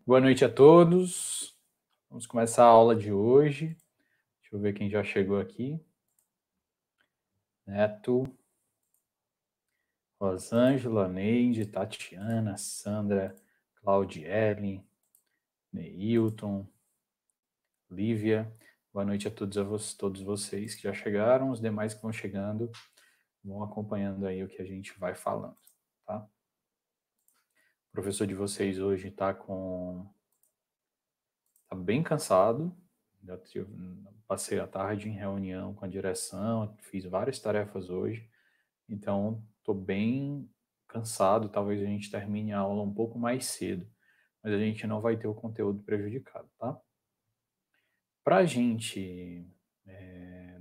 Boa noite a todos. Vamos começar a aula de hoje. Deixa eu ver quem já chegou aqui. Neto, Rosângela, Neide, Tatiana, Sandra, Claudiele, Neilton, Lívia. Boa noite a todos vocês que já chegaram. Os demais que vão chegando vão acompanhando aí o que a gente vai falando, tá? O professor de vocês hoje está bem cansado. Passei a tarde em reunião com a direção, fiz várias tarefas hoje, então estou bem cansado. Talvez a gente termine a aula um pouco mais cedo, mas a gente não vai ter o conteúdo prejudicado, tá? Para a gente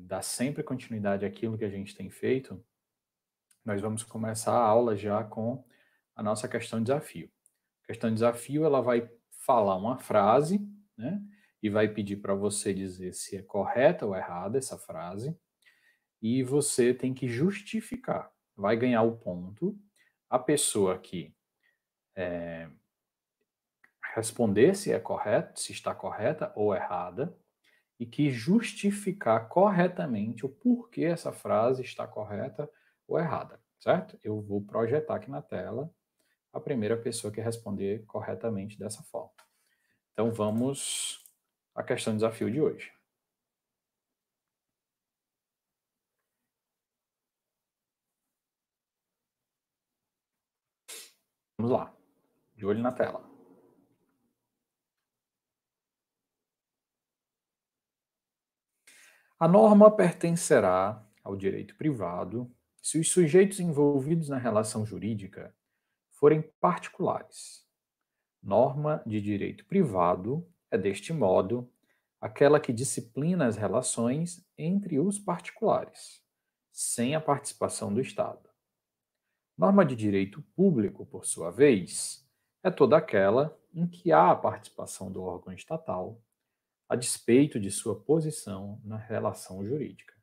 dar sempre continuidade àquilo que a gente tem feito, nós vamos começar a aula já com a nossa questão desafio. A questão desafio, ela vai falar uma frase, né? E vai pedir para você dizer se é correta ou errada essa frase, e você tem que justificar. Vai ganhar o ponto a pessoa que responder se é correto, se está correta ou errada, e que justificar corretamente o porquê essa frase está correta ou errada, certo? Eu vou projetar aqui na tela a primeira pessoa que responder corretamente dessa forma. Então vamos à questão desafio de hoje. Vamos lá, de olho na tela. A norma pertencerá ao direito privado se os sujeitos envolvidos na relação jurídica forem particulares. Norma de direito privado é, deste modo, aquela que disciplina as relações entre os particulares, sem a participação do Estado. Norma de direito público, por sua vez, é toda aquela em que há a participação do órgão estatal, a despeito de sua posição na relação jurídica.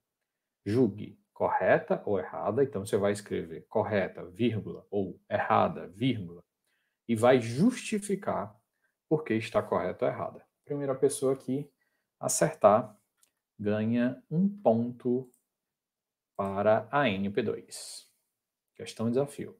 Julgue correta ou errada, então você vai escrever correta, vírgula, ou errada, vírgula, e vai justificar por que está correta ou errada. Primeira pessoa que acertar ganha um ponto para a NP2. Questão desafio.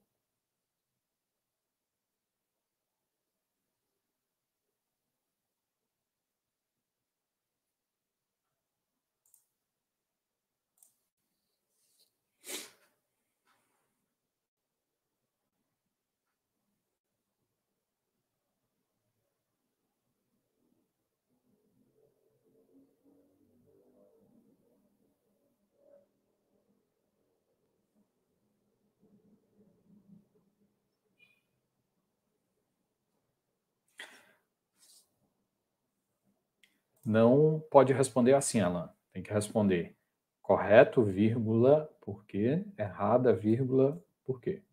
Não pode responder assim, Alan. Tem que responder correto, vírgula, por quê? Errada, vírgula, por quê?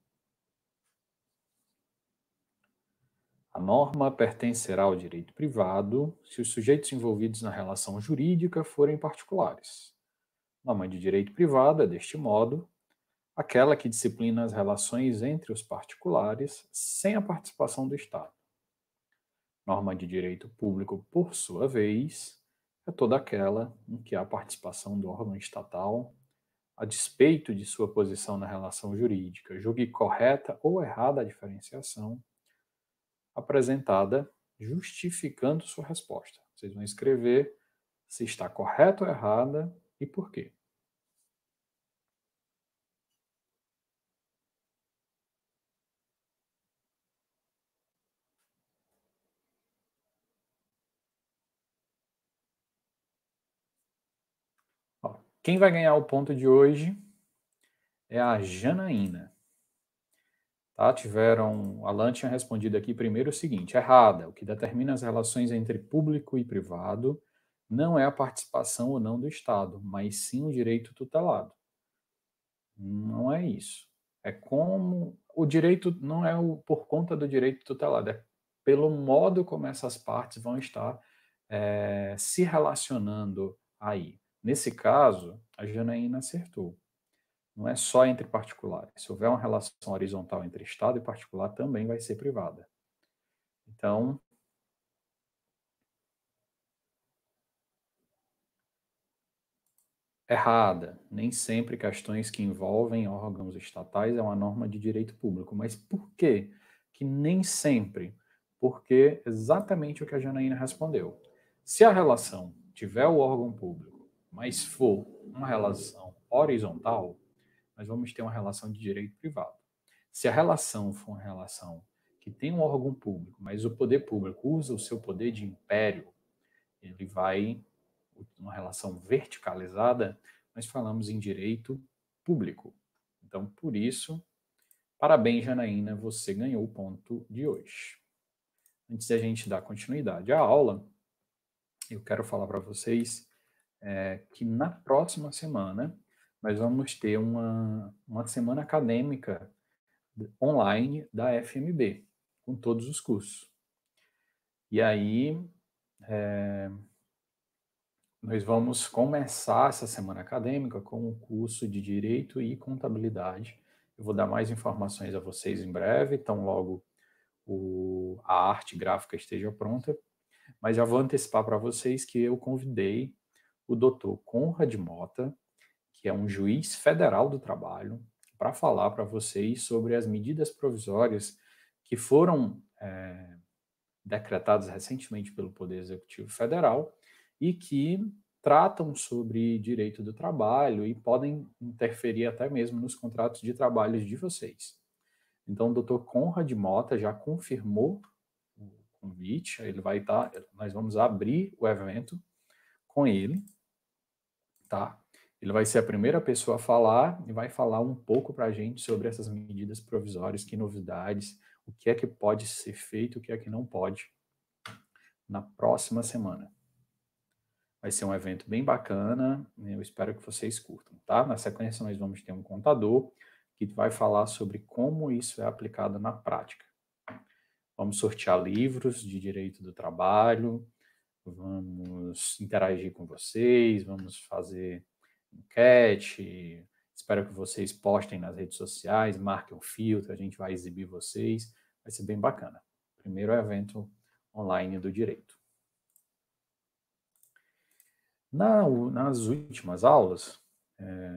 A norma pertencerá ao direito privado se os sujeitos envolvidos na relação jurídica forem particulares. Norma de direito privado é, deste modo, aquela que disciplina as relações entre os particulares sem a participação do Estado. Norma de direito público, por sua vez, é toda aquela em que há participação do órgão estatal, a despeito de sua posição na relação jurídica. Julgue correta ou errada a diferenciação apresentada, justificando sua resposta. Vocês vão escrever se está correta ou errada e por quê. Ó, quem vai ganhar o ponto de hoje é a Janaína. Tá? Alan tinha respondido aqui primeiro o seguinte: errada. O que determina as relações entre público e privado não é a participação ou não do Estado, mas sim o direito tutelado. Não é isso. É como o direito não é por conta do direito tutelado, é pelo modo como essas partes vão estar se relacionando aí. Nesse caso, a Janaína acertou. Não é só entre particulares. Se houver uma relação horizontal entre Estado e particular, também vai ser privada. Então, errada. Nem sempre questões que envolvem órgãos estatais é uma norma de direito público. Mas por quê que nem sempre? Porque exatamente o que a Janaína respondeu. Se a relação tiver o órgão público, mas for uma relação horizontal, nós vamos ter uma relação de direito privado. Se a relação for uma relação que tem um órgão público, mas o poder público usa o seu poder de império, ele vai, uma relação verticalizada, nós falamos em direito público. Então, por isso, parabéns, Janaína, você ganhou o ponto de hoje. Antes da gente dar continuidade à aula, eu quero falar para vocês que na próxima semana nós vamos ter uma semana acadêmica online da FMB, com todos os cursos. E aí, nós vamos começar essa semana acadêmica com o curso de Direito e Contabilidade. Eu vou dar mais informações a vocês em breve, tão logo a arte gráfica esteja pronta, mas já vou antecipar para vocês que eu convidei o Dr. Conrad Mota, que é um juiz federal do trabalho, para falar para vocês sobre as medidas provisórias que foram decretadas recentemente pelo Poder Executivo Federal e que tratam sobre direito do trabalho e podem interferir até mesmo nos contratos de trabalho de vocês. Então, o Dr. Conrad Mota já confirmou o convite, ele vai estar, nós vamos abrir o evento com ele, tá? Ele vai ser a primeira pessoa a falar e vai falar um pouco para a gente sobre essas medidas provisórias, que novidades, o que é que pode ser feito, o que é que não pode, na próxima semana. Vai ser um evento bem bacana, eu espero que vocês curtam, tá? Na sequência, nós vamos ter um contador que vai falar sobre como isso é aplicado na prática. Vamos sortear livros de direito do trabalho, vamos interagir com vocês, vamos fazer enquete, espero que vocês postem nas redes sociais, marquem um filtro, a gente vai exibir vocês, vai ser bem bacana. Primeiro evento online do direito. Nas últimas aulas,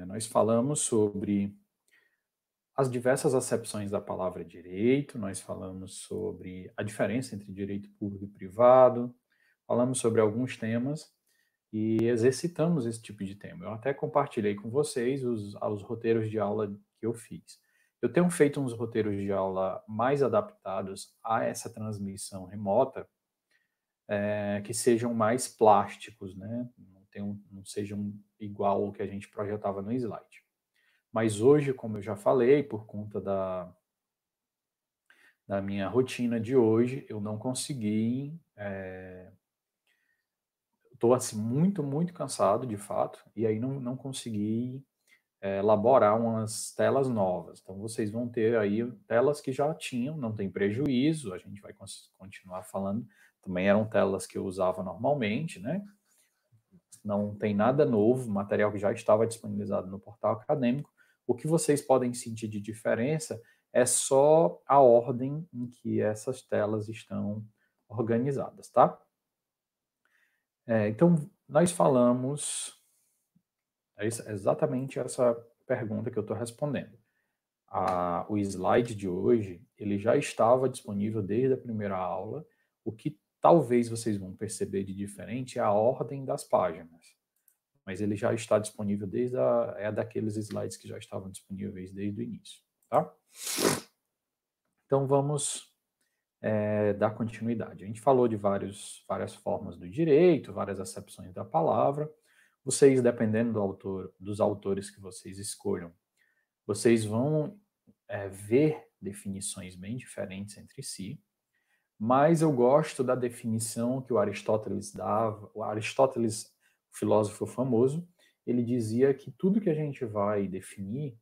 nós falamos sobre as diversas acepções da palavra direito, nós falamos sobre a diferença entre direito público e privado, falamos sobre alguns temas e exercitamos esse tipo de tema. Eu até compartilhei com vocês os roteiros de aula que eu fiz. Eu tenho feito uns roteiros de aula mais adaptados a essa transmissão remota, que sejam mais plásticos, né? Não sejam igual ao que a gente projetava no slide. Mas hoje, como eu já falei, por conta da minha rotina de hoje, eu não consegui. Estou assim, muito, muito cansado, de fato, e aí não consegui elaborar umas telas novas. Então, vocês vão ter aí telas que já tinham, não tem prejuízo, a gente vai continuar falando. Também eram telas que eu usava normalmente, né? Não tem nada novo, material que já estava disponibilizado no portal acadêmico. O que vocês podem sentir de diferença é só a ordem em que essas telas estão organizadas, tá? Então, nós falamos, é exatamente essa pergunta que eu estou respondendo. O slide de hoje, ele já estava disponível desde a primeira aula. O que talvez vocês vão perceber de diferente é a ordem das páginas. Mas ele já está disponível daqueles slides que já estavam disponíveis desde o início, tá? Então, vamos dar continuidade. A gente falou de várias formas do direito, várias acepções da palavra. Vocês, dependendo dos autores que vocês escolham, vocês vão ver definições bem diferentes entre si, mas eu gosto da definição que o Aristóteles dava. O Aristóteles, filósofo famoso, ele dizia que tudo que a gente vai definir,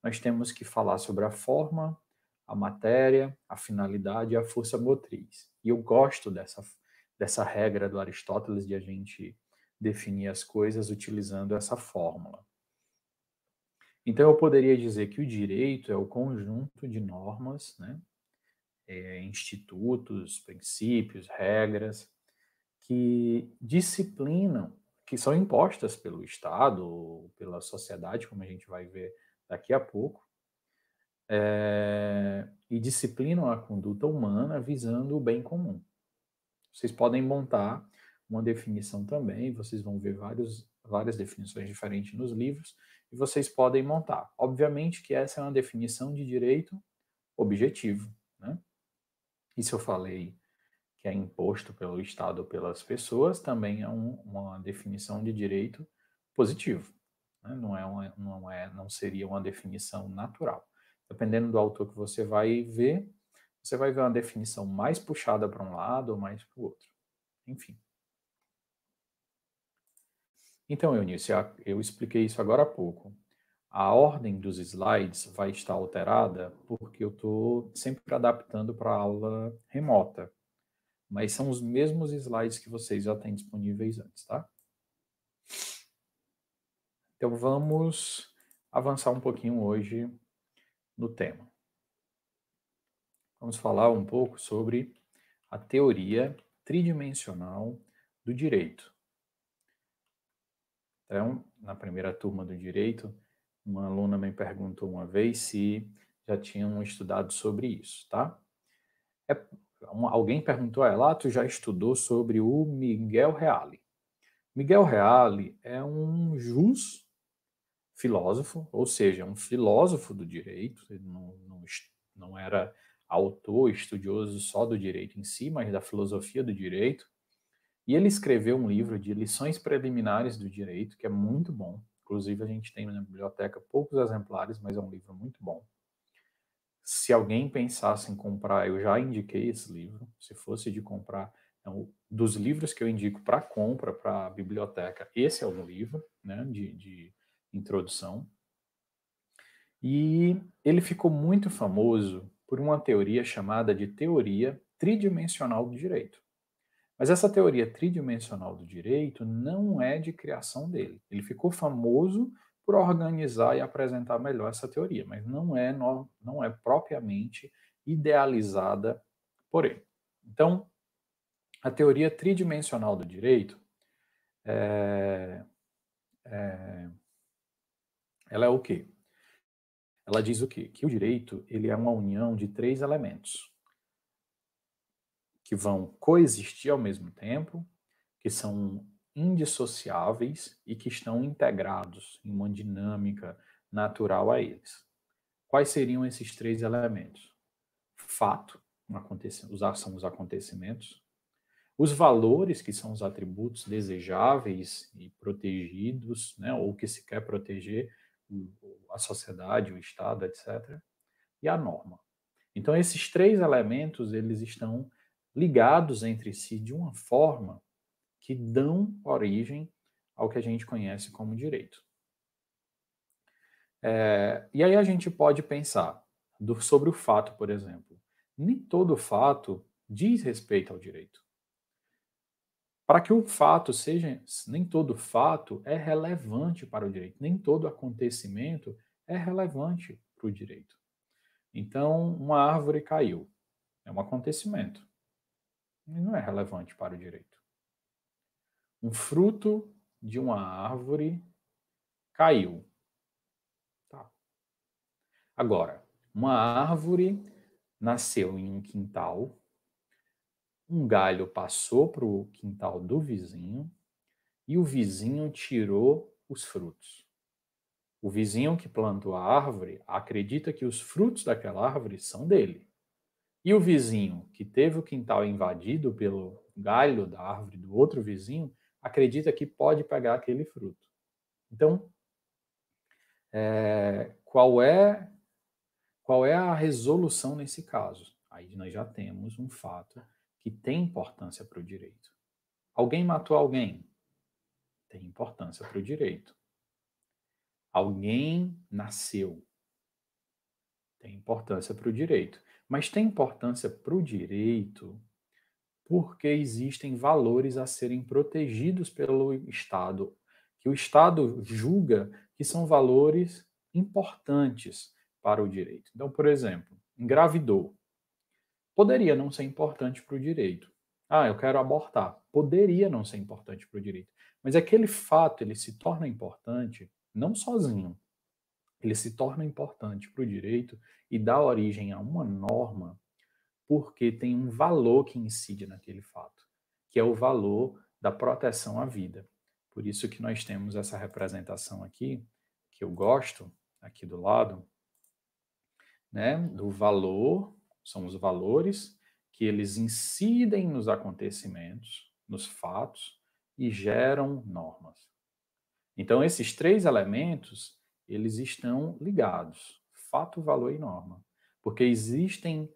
nós temos que falar sobre a forma, a matéria, a finalidade e a força motriz. E eu gosto dessa regra do Aristóteles de a gente definir as coisas utilizando essa fórmula. Então, eu poderia dizer que o direito é o conjunto de normas, né, institutos, princípios, regras, que disciplinam, que são impostas pelo Estado, ou pela sociedade, como a gente vai ver daqui a pouco, e disciplinam a conduta humana visando o bem comum. Vocês podem montar uma definição também, vocês vão ver várias definições diferentes nos livros, e vocês podem montar. Obviamente que essa é uma definição de direito objetivo, né? E se eu falei que é imposto pelo Estado ou pelas pessoas, também é uma definição de direito positivo, né? Não seria uma definição natural. Dependendo do autor que você vai ver uma definição mais puxada para um lado ou mais para o outro. Enfim. Então, Eunice, eu expliquei isso agora há pouco. A ordem dos slides vai estar alterada porque eu estou sempre adaptando para a aula remota. Mas são os mesmos slides que vocês já têm disponíveis antes, tá? Então, vamos avançar um pouquinho hoje no tema. Vamos falar um pouco sobre a teoria tridimensional do direito. Então, na primeira turma do direito, uma aluna me perguntou uma vez se já tinham estudado sobre isso, tá? Alguém perguntou a ela, tu já estudou sobre o Miguel Reale? Miguel Reale é um filósofo, ou seja, um filósofo do direito, ele não era autor, estudioso só do direito em si, mas da filosofia do direito. E ele escreveu um livro de lições preliminares do direito, que é muito bom. Inclusive, a gente tem na biblioteca poucos exemplares, mas é um livro muito bom. Se alguém pensasse em comprar, eu já indiquei esse livro. Se fosse de comprar, dos livros que eu indico para compra, para a biblioteca, esse é um livro, né, de introdução. E ele ficou muito famoso por uma teoria chamada de teoria tridimensional do direito. Mas essa teoria tridimensional do direito não é de criação dele. Ele ficou famoso por organizar e apresentar melhor essa teoria, mas não é propriamente idealizada por ele. Então, a teoria tridimensional do direito ela é o quê? Ela diz o quê? Que o direito ele é uma união de três elementos que vão coexistir ao mesmo tempo, que são indissociáveis e que estão integrados em uma dinâmica natural a eles. Quais seriam esses três elementos? Fato, são os acontecimentos, os valores, que são os atributos desejáveis e protegidos, né, ou que se quer proteger, a sociedade, o Estado, etc., e a norma. Então, esses três elementos, eles estão ligados entre si de uma forma que dão origem ao que a gente conhece como direito. E aí a gente pode pensar sobre o fato, por exemplo. Nem todo fato diz respeito ao direito. Para que o fato seja, nem todo fato é relevante para o direito, nem todo acontecimento é relevante para o direito. Então, uma árvore caiu, é um acontecimento, e não é relevante para o direito. Um fruto de uma árvore caiu. Tá. Agora, uma árvore nasceu em um quintal, um galho passou para o quintal do vizinho e o vizinho tirou os frutos. O vizinho que plantou a árvore acredita que os frutos daquela árvore são dele. E o vizinho que teve o quintal invadido pelo galho da árvore do outro vizinho acredita que pode pegar aquele fruto. Então, qual é a resolução nesse caso? Aí nós já temos um fato que tem importância para o direito. Alguém matou alguém? Tem importância para o direito. Alguém nasceu? Tem importância para o direito. Mas tem importância para o direito porque existem valores a serem protegidos pelo Estado, que o Estado julga que são valores importantes para o direito. Então, por exemplo, engravidou. Poderia não ser importante para o direito. Ah, eu quero abortar. Poderia não ser importante para o direito. Mas aquele fato, ele se torna importante não sozinho, ele se torna importante para o direito e dá origem a uma norma porque tem um valor que incide naquele fato, que é o valor da proteção à vida. Por isso que nós temos essa representação aqui, que eu gosto, aqui do lado, né, do valor, são os valores que eles incidem nos acontecimentos, nos fatos e geram normas. Então, esses três elementos, eles estão ligados, fato, valor e norma, porque existem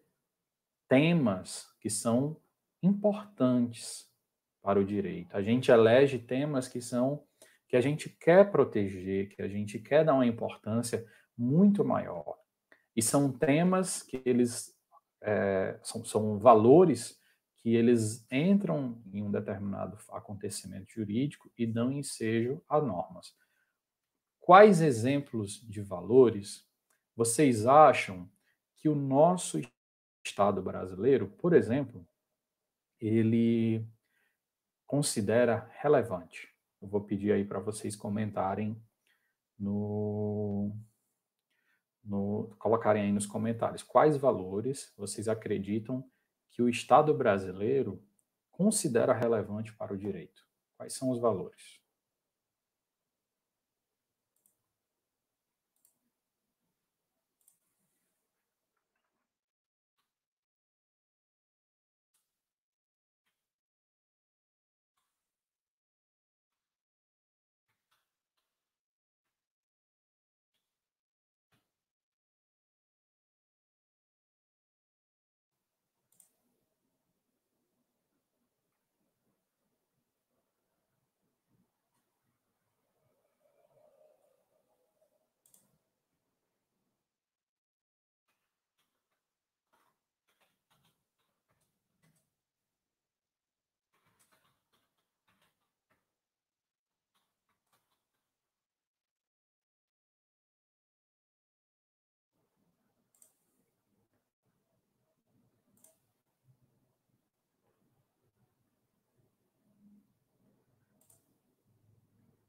temas que são importantes para o direito. A gente elege temas que a gente quer proteger, que a gente quer dar uma importância muito maior. E são temas que eles são valores que eles entram em um determinado acontecimento jurídico e dão ensejo a normas. Quais exemplos de valores vocês acham que o nosso Estado brasileiro, por exemplo, ele considera relevante? Eu vou pedir aí para vocês comentarem colocarem aí nos comentários quais valores vocês acreditam que o Estado brasileiro considera relevante para o direito. Quais são os valores?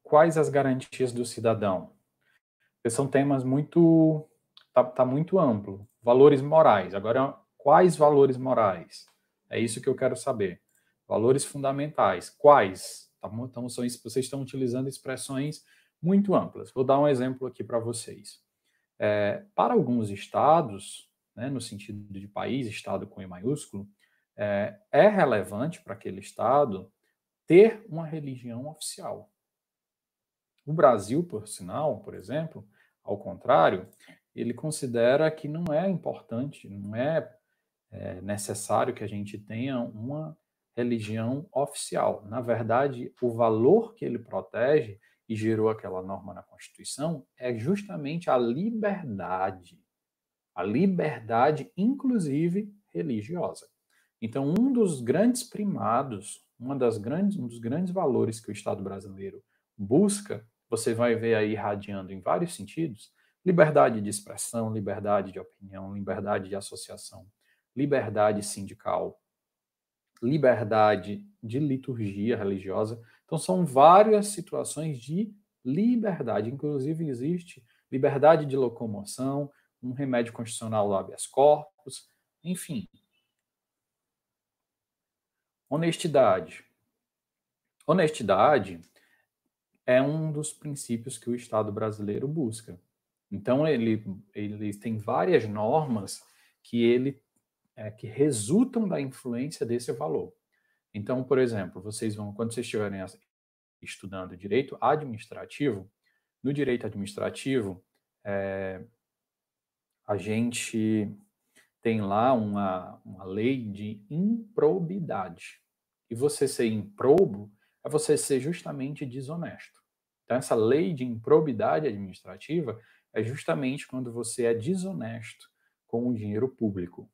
Quais as garantias do cidadão? Porque são temas muito tá muito amplo. Valores morais. Agora, quais valores morais? É isso que eu quero saber. Valores fundamentais. Quais? Então, vocês estão utilizando expressões muito amplas. Vou dar um exemplo aqui para vocês. Para alguns estados, né, no sentido de país, estado com E maiúsculo, é relevante para aquele estado ter uma religião oficial. O Brasil, por sinal, por exemplo, ao contrário, ele considera que não é importante, não é, necessário que a gente tenha uma religião oficial. Na verdade, o valor que ele protege e gerou aquela norma na Constituição é justamente a liberdade, inclusive religiosa. Então, um dos grandes primados, um dos grandes valores que o Estado brasileiro busca, você vai ver aí irradiando em vários sentidos, liberdade de expressão, liberdade de opinião, liberdade de associação, liberdade sindical, liberdade de liturgia religiosa. Então, são várias situações de liberdade. Inclusive, existe liberdade de locomoção, um remédio constitucional do habeas corpus, enfim. Honestidade. Honestidade é um dos princípios que o Estado brasileiro busca. Então, ele tem várias normas que resultam da influência desse valor. Então, por exemplo, quando vocês estiverem estudando direito administrativo, no direito administrativo, a gente tem lá uma lei de improbidade. E você ser improbo é você ser justamente desonesto. Então, essa lei de improbidade administrativa é justamente quando você é desonesto com o dinheiro público.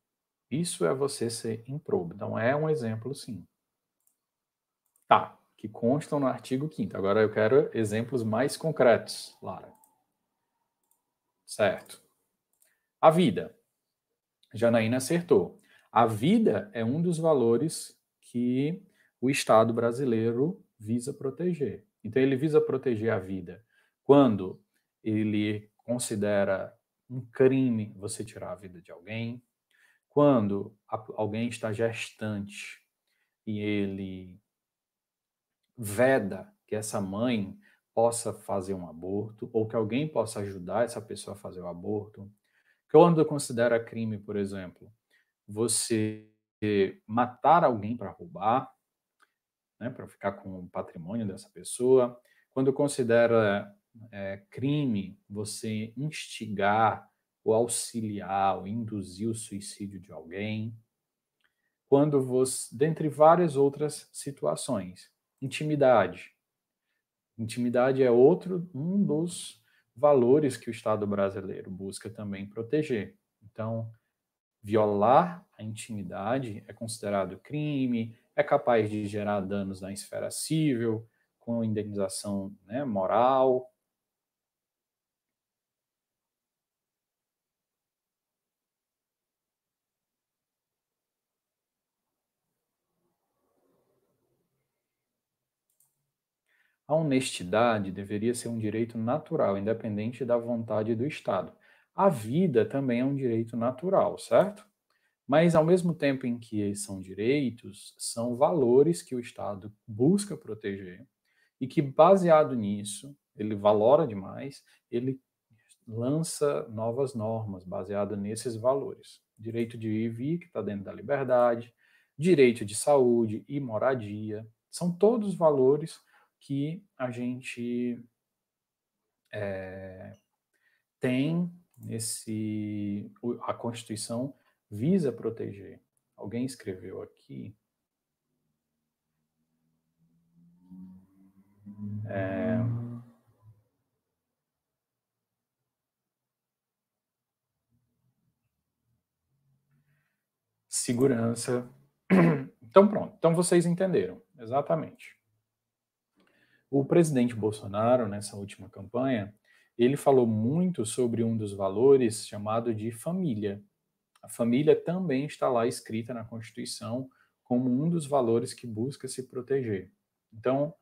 Isso é você ser improbo. Então, é um exemplo, sim. Tá, que constam no artigo 5º. Agora eu quero exemplos mais concretos, Lara. Certo. A vida. Janaína acertou. A vida é um dos valores que o Estado brasileiro visa proteger. Então, ele visa proteger a vida quando ele considera um crime você tirar a vida de alguém, quando alguém está gestante e ele veda que essa mãe possa fazer um aborto, ou que alguém possa ajudar essa pessoa a fazer o aborto. Quando considera crime, por exemplo, você matar alguém para roubar, né, para ficar com o patrimônio dessa pessoa. Quando considera crime você instigar ou auxiliar ou induzir o suicídio de alguém. Quando você, dentre várias outras situações. Intimidade. Intimidade é um dos valores que o Estado brasileiro busca também proteger. Então, violar a intimidade é considerado crime, é capaz de gerar danos na esfera civil, com indenização, né, moral. A honestidade deveria ser um direito natural, independente da vontade do Estado. A vida também é um direito natural, certo? Mas, ao mesmo tempo em que são direitos, são valores que o Estado busca proteger e que, baseado nisso, ele valora demais, ele lança novas normas baseadas nesses valores. Direito de ir e vir, que está dentro da liberdade, direito de saúde e moradia, são todos valores que a gente tem a Constituição visa proteger. Alguém escreveu aqui, segurança. Então, pronto. Então, vocês entenderam, exatamente. O presidente Bolsonaro, nessa última campanha, ele falou muito sobre um dos valores chamado de família. A família também está lá escrita na Constituição como um dos valores que busca se proteger. Então,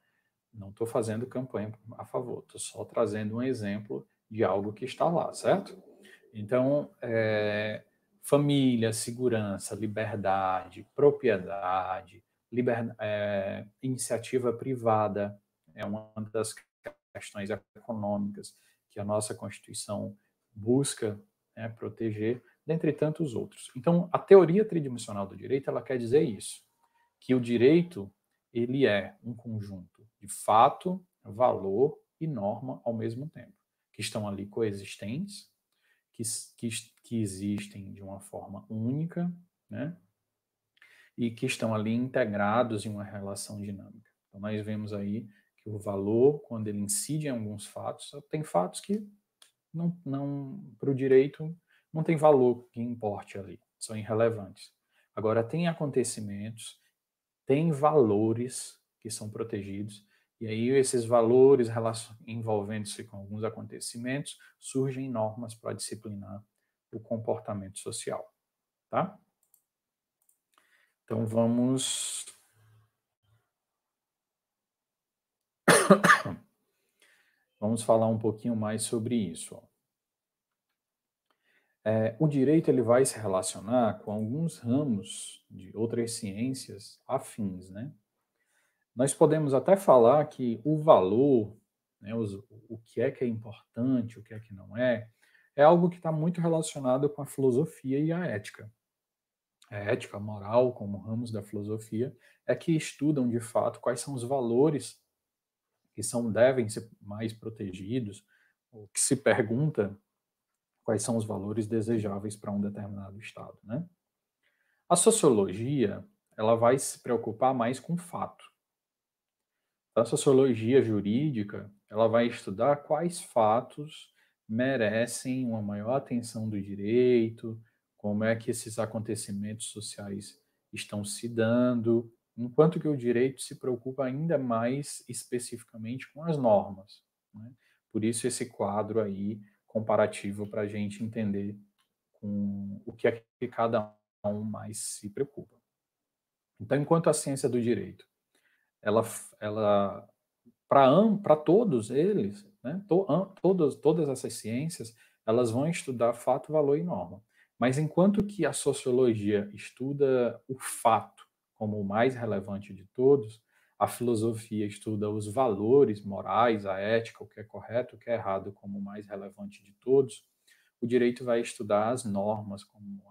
não estou fazendo campanha a favor, estou só trazendo um exemplo de algo que está lá, certo? Então, família, segurança, liberdade, propriedade, iniciativa privada é uma das questões econômicas que a nossa Constituição busca, né, proteger, dentre tantos outros. Então, a teoria tridimensional do direito, ela quer dizer isso, que o direito ele é um conjunto de fato, valor e norma ao mesmo tempo, que estão ali coexistentes, que, que, que existem de uma forma única, né? E que estão ali integrados em uma relação dinâmica. Então, nós vemos aí que o valor, quando ele incide em alguns fatos, tem fatos que para o direito, não tem valor que importe ali, são irrelevantes. Agora, tem acontecimentos, tem valores que são protegidos, e aí esses valores envolvendo-se com alguns acontecimentos, surgem normas para disciplinar o comportamento social, tá? Então vamos falar um pouquinho mais sobre isso. O direito ele vai se relacionar com alguns ramos de outras ciências afins, né? Nós podemos até falar que o valor, né, o que é importante, o que não é algo que está muito relacionado com a filosofia e a ética. A ética, a moral, como ramos da filosofia, é que estudam de fato quais são os valores que devem ser mais protegidos, ou que se pergunta quais são os valores desejáveis para um determinado estado, né? A sociologia, ela vai se preocupar mais com o fato. A sociologia jurídica, ela vai estudar quais fatos merecem uma maior atenção do direito, como é que esses acontecimentos sociais estão se dando, enquanto que o direito se preocupa ainda mais especificamente com as normas, né? Por isso esse quadro aí comparativo para a gente entender com o que é que cada um mais se preocupa. Então, enquanto a ciência do direito, ela para todos eles, né, todas essas ciências, elas vão estudar fato, valor e norma. Mas enquanto que a sociologia estuda o fato como o mais relevante de todos, a filosofia estuda os valores morais, a ética, o que é correto, o que é errado como o mais relevante de todos, o direito vai estudar as normas como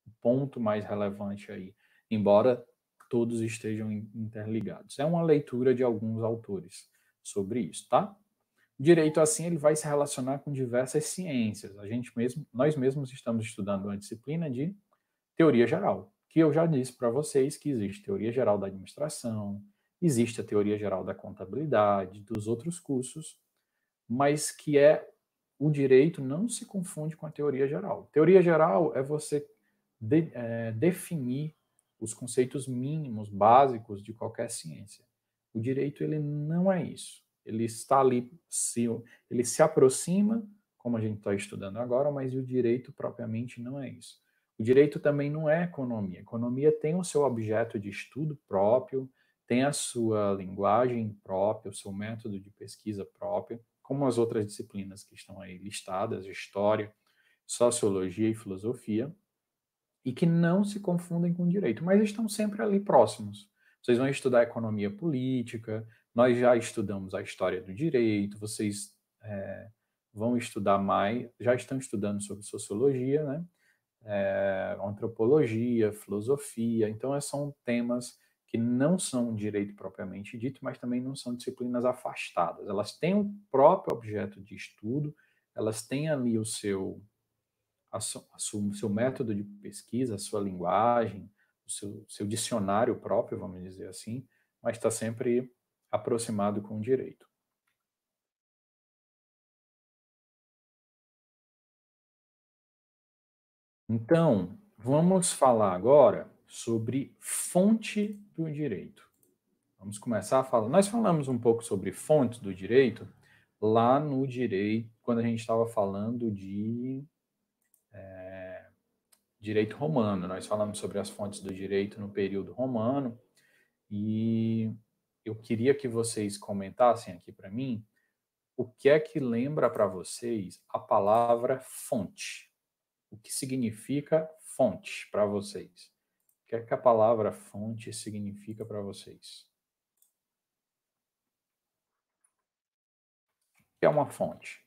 o ponto mais relevante aí, embora todos estejam interligados. É uma leitura de alguns autores sobre isso, tá? O direito, assim, ele vai se relacionar com diversas ciências. Nós mesmos estamos estudando uma disciplina de teoria geral, que eu já disse para vocês que existe teoria geral da administração, existe a teoria geral da contabilidade, dos outros cursos, mas que o direito não se confunde com a teoria geral. Teoria geral é você definir os conceitos mínimos, básicos de qualquer ciência. O direito, ele não é isso. Ele está ali, ele se aproxima, como a gente está estudando agora, mas o direito propriamente não é isso. O direito também não é economia. A economia tem o seu objeto de estudo próprio, tem a sua linguagem própria, o seu método de pesquisa próprio, como as outras disciplinas que estão aí listadas, história, sociologia e filosofia, e que não se confundem com direito, mas estão sempre ali próximos. Vocês vão estudar economia política, nós já estudamos a história do direito, vocês vão estudar mais, já estão estudando sobre sociologia, né? Antropologia, filosofia, então são temas que não são direito propriamente dito, mas também não são disciplinas afastadas. Elas têm o próprio objeto de estudo, elas têm ali o seu método de pesquisa, a sua linguagem, o seu dicionário próprio, vamos dizer assim, mas está sempre aproximado com o direito. Então, vamos falar agora sobre fonte do direito. Vamos começar a falar. Nós falamos um pouco sobre fontes do direito lá no direito, quando a gente estava falando de direito romano. Nós falamos sobre as fontes do direito no período romano e eu queria que vocês comentassem aqui para mim o que é que lembra para vocês a palavra fonte. O que significa fonte para vocês? O que é que a palavra fonte significa para vocês? O que é uma fonte?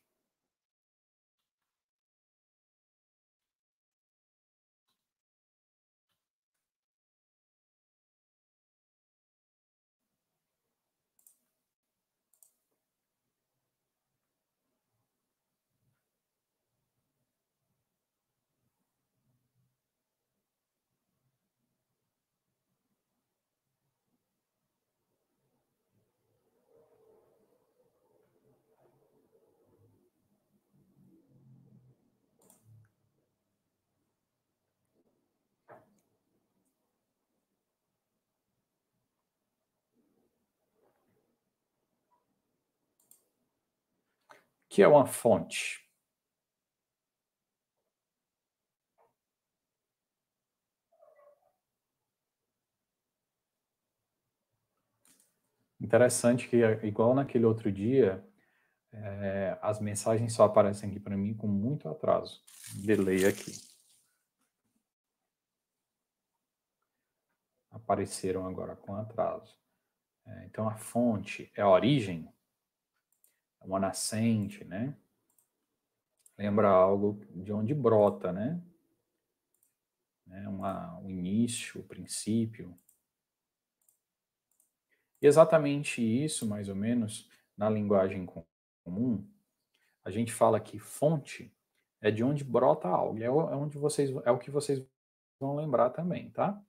O que é uma fonte? Interessante que, igual naquele outro dia, as mensagens só aparecem aqui para mim com muito atraso. Delay aqui. Apareceram agora com atraso. Então, a fonte é a origem, é uma nascente, né? Lembra algo de onde brota, né? O início, o princípio. E exatamente isso, mais ou menos, na linguagem comum, a gente fala que fonte é de onde brota algo. É o que vocês vão lembrar também, tá?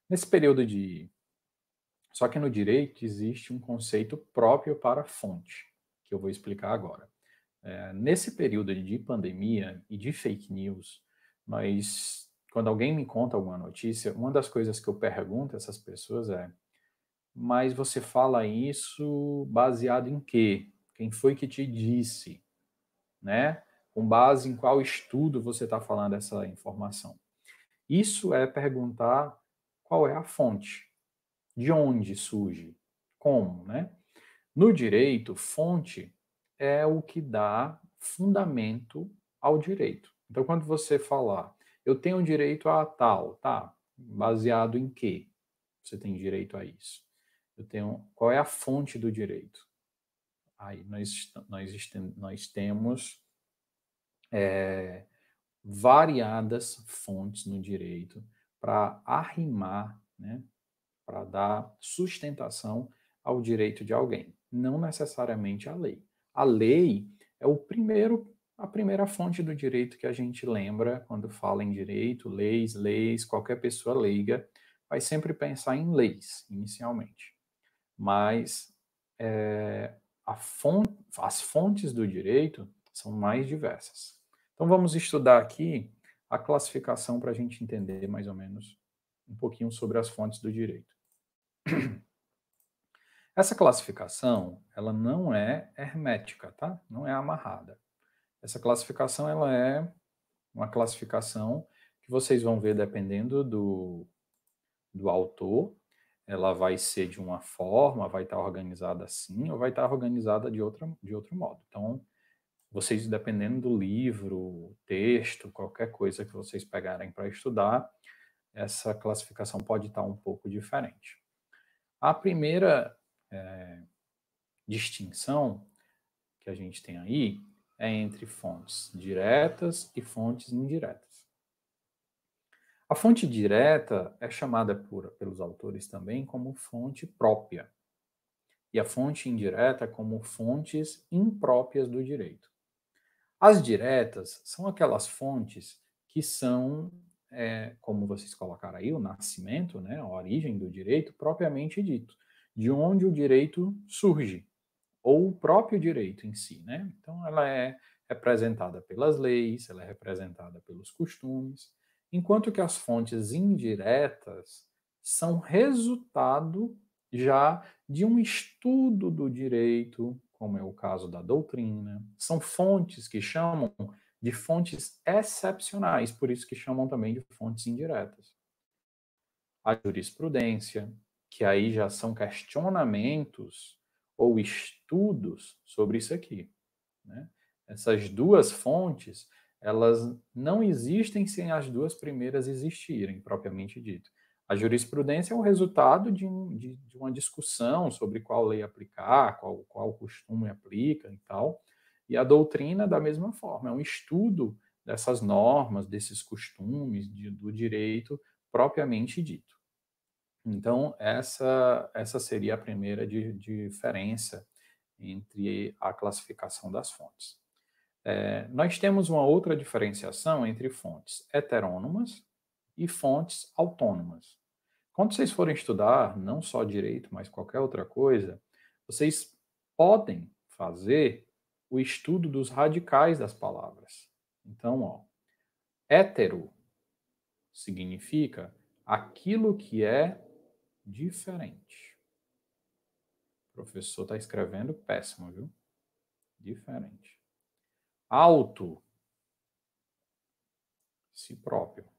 Nesse período de... Só que no direito existe um conceito próprio para fonte, que eu vou explicar agora. Nesse período de pandemia e de fake news, quando alguém me conta alguma notícia, uma das coisas que eu pergunto a essas pessoas é: mas você fala isso baseado em quê? Quem foi que te disse? Né? Com base em qual estudo você está falando essa informação? Isso é perguntar qual é a fonte, de onde surge, como, né? No direito, fonte é o que dá fundamento ao direito. Então, quando você falar, eu tenho direito a tal, tá? Baseado em quê? Você tem direito a isso. Qual é a fonte do direito? Aí nós temos variadas fontes no direito para arrimar, né, para dar sustentação ao direito de alguém, não necessariamente a lei. A lei é a primeira fonte do direito que a gente lembra quando fala em direito, leis, qualquer pessoa leiga vai sempre pensar em leis, inicialmente. Mas é, as fontes do direito são mais diversas. Então vamos estudar aqui a classificação para a gente entender mais ou menos um pouquinho sobre as fontes do direito. Essa classificação, ela não é hermética, tá? Não é amarrada. Essa classificação, ela é uma classificação que vocês vão ver dependendo do autor, ela vai ser de uma forma, vai estar organizada assim, ou vai estar organizada de outro modo. Então, vocês, dependendo do livro, texto, qualquer coisa que vocês pegarem para estudar, essa classificação pode estar um pouco diferente. A primeira distinção que a gente tem aí é entre fontes diretas e fontes indiretas. A fonte direta é chamada pelos autores também como fonte própria, e a fonte indireta como fontes impróprias do direito. As diretas são aquelas fontes que são, como vocês colocaram aí, o nascimento, né, a origem do direito propriamente dito, de onde o direito surge, ou o próprio direito em si, né? Então, ela é representada pelas leis, ela é representada pelos costumes, enquanto que as fontes indiretas são resultado já de um estudo do direito, como é o caso da doutrina. São fontes que chamam de fontes excepcionais, por isso que chamam também de fontes indiretas. A jurisprudência, que aí já são questionamentos ou estudos sobre isso aqui, né? Essas duas fontes, elas não existem sem as duas primeiras existirem, propriamente dito. A jurisprudência é o resultado de uma discussão sobre qual lei aplicar, qual costume aplica e tal. E a doutrina, da mesma forma, é um estudo dessas normas, desses costumes, do direito propriamente dito. Então, essa seria a primeira diferença entre a classificação das fontes. Nós temos uma outra diferenciação entre fontes heterônomas e fontes autônomas. Quando vocês forem estudar, não só direito, mas qualquer outra coisa, vocês podem fazer o estudo dos radicais das palavras. Então, ó, hétero significa aquilo que é diferente. O professor está escrevendo péssimo, viu? Diferente. Auto, si próprio.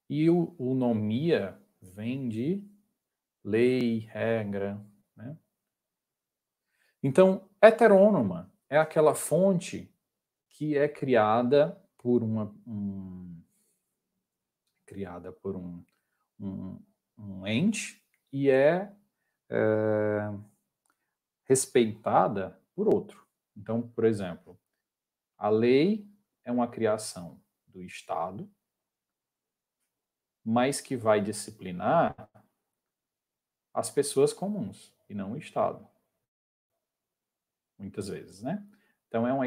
E o nomia vem de lei, regra, né? Então, heterônoma é aquela fonte que é criada por um ente e é respeitada por outro. Então, por exemplo, a lei é uma criação do Estado, mas que vai disciplinar as pessoas comuns e não o Estado. Muitas vezes, né? Então, é um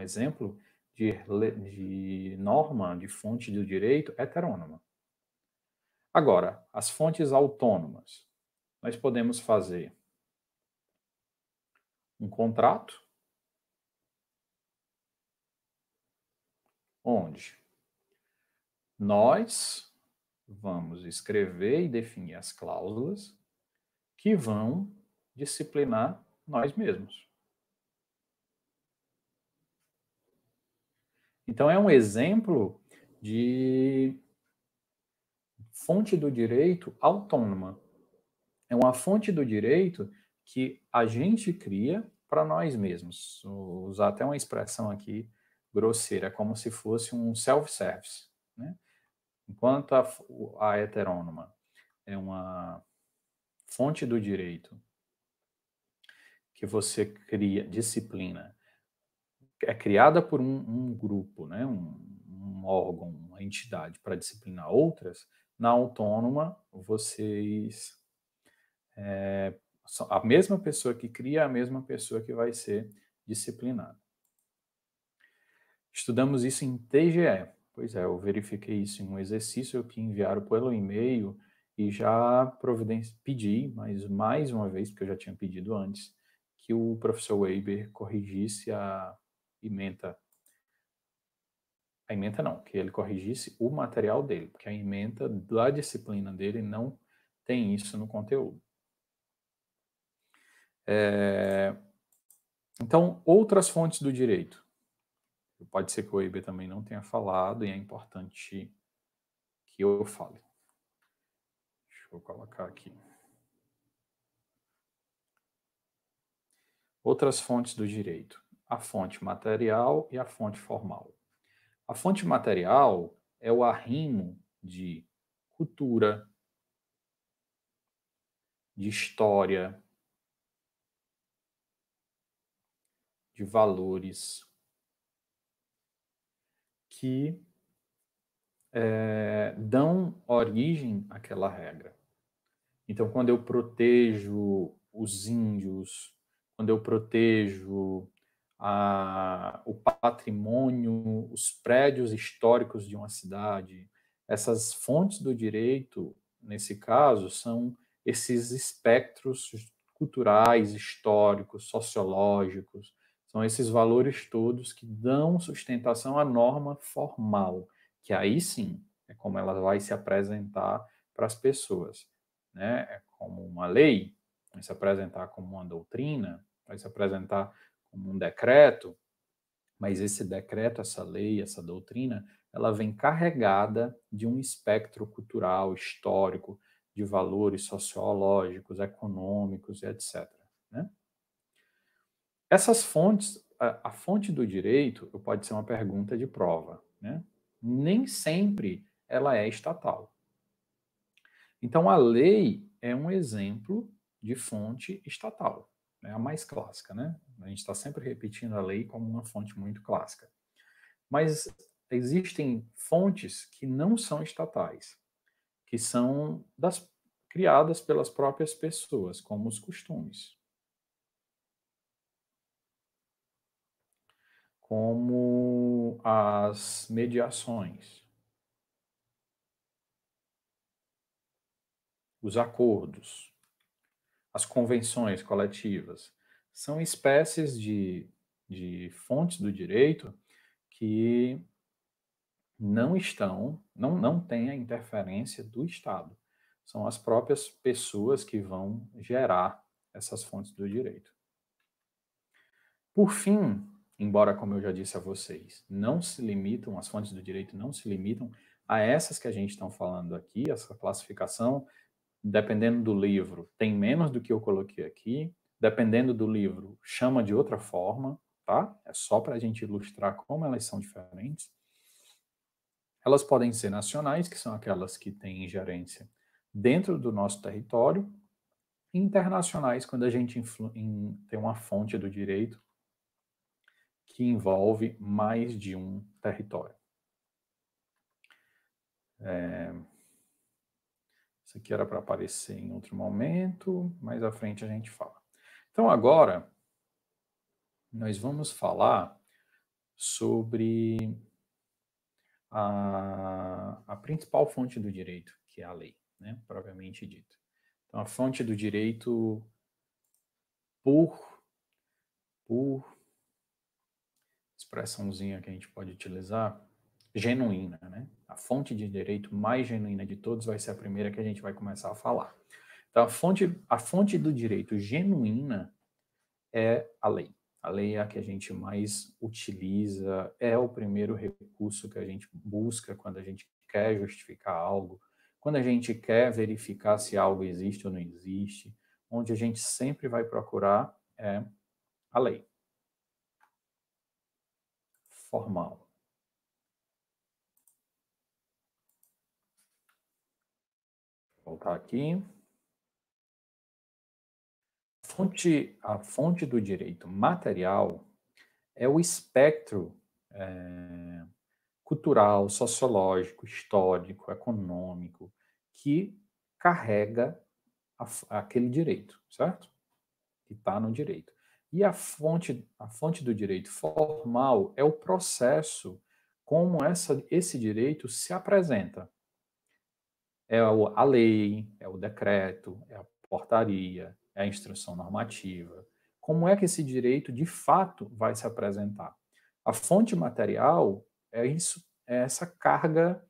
exemplo de norma, de fonte do direito heterônoma. Agora, as fontes autônomas. Nós podemos fazer um contrato, onde nós vamos escrever e definir as cláusulas que vão disciplinar nós mesmos. Então, é um exemplo de fonte do direito autônoma. É uma fonte do direito que a gente cria para nós mesmos. Vou usar até uma expressão aqui grosseira, como se fosse um self-service, né? Enquanto a heterônoma é uma fonte do direito que você cria, disciplina, é criada por um grupo, né? Um órgão, uma entidade para disciplinar outras, na autônoma, vocês a mesma pessoa que cria é a mesma pessoa que vai ser disciplinada. Estudamos isso em TGE. Pois é, eu verifiquei isso em um exercício que enviaram pelo e-mail e já pedi, mas mais uma vez, porque eu já tinha pedido antes, que o professor Weber corrigisse a ementa. A ementa não, que ele corrigisse o material dele, porque a ementa da disciplina dele não tem isso no conteúdo. Então, outras fontes do direito. Pode ser que o Weber também não tenha falado e é importante que eu fale. Deixa eu colocar aqui. Outras fontes do direito. A fonte material e a fonte formal. A fonte material é o arrimo de cultura, de história, de valores que dão origem àquela regra. Então, quando eu protejo os índios, quando eu protejo o patrimônio, os prédios históricos de uma cidade, essas fontes do direito, nesse caso, são esses espectros culturais, históricos, sociológicos, são esses valores todos que dão sustentação à norma formal, que aí sim é como ela vai se apresentar para as pessoas, né? É como uma lei, vai se apresentar como uma doutrina, vai se apresentar como um decreto, mas esse decreto, essa lei, essa doutrina, ela vem carregada de um espectro cultural, histórico, de valores sociológicos, econômicos, etc. Né? Essas fontes, a fonte do direito pode ser uma pergunta de prova, né? Nem sempre ela é estatal. Então, a lei é um exemplo de fonte estatal, é a mais clássica, né? A gente está sempre repetindo a lei como uma fonte muito clássica. Mas existem fontes que não são estatais, que são criadas pelas próprias pessoas, como os costumes, como as mediações, os acordos, as convenções coletivas. São espécies de fontes do direito que não têm a interferência do Estado. São as próprias pessoas que vão gerar essas fontes do direito. Por fim, embora, como eu já disse a vocês, não se limitam, as fontes do direito não se limitam a essas que a gente está falando aqui, essa classificação, dependendo do livro, tem menos do que eu coloquei aqui, dependendo do livro, chama de outra forma, tá? É só para a gente ilustrar como elas são diferentes. Elas podem ser nacionais, que são aquelas que têm ingerência dentro do nosso território, e internacionais, quando a gente tem uma fonte do direito que envolve mais de um território. Isso aqui era para aparecer em outro momento, mais à frente a gente fala. Então, agora, nós vamos falar sobre a principal fonte do direito, que é a lei, né, propriamente dita. Então, a fonte do direito por expressãozinha que a gente pode utilizar, genuína, né? A fonte de direito mais genuína de todos vai ser a primeira que a gente vai começar a falar. Então, a fonte do direito genuína é a lei. A lei é a que a gente mais utiliza, é o primeiro recurso que a gente busca quando a gente quer justificar algo, quando a gente quer verificar se algo existe ou não existe, onde a gente sempre vai procurar é a lei formal. Vou voltar aqui. A fonte do direito material é o espectro cultural, sociológico, histórico, econômico, que carrega aquele direito, certo? Que está no direito. E a fonte do direito formal é o processo como esse direito se apresenta. É a lei, é o decreto, é a portaria, é a instrução normativa. Como é que esse direito, de fato, vai se apresentar? A fonte material é isso, é essa carga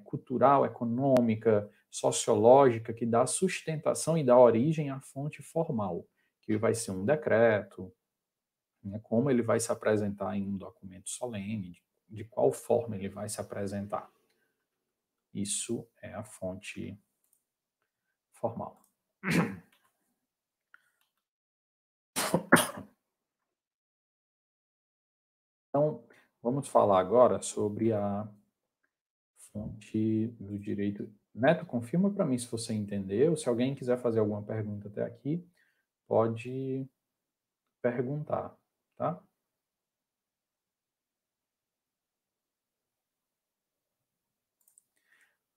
cultural, econômica, sociológica que dá sustentação e dá origem à fonte formal, que vai ser um decreto, né, como ele vai se apresentar em um documento solene, de qual forma ele vai se apresentar. Isso é a fonte formal. Então, vamos falar agora sobre a fonte do direito. Neto, confirma para mim se você entendeu. Se alguém quiser fazer alguma pergunta até aqui, pode perguntar, tá?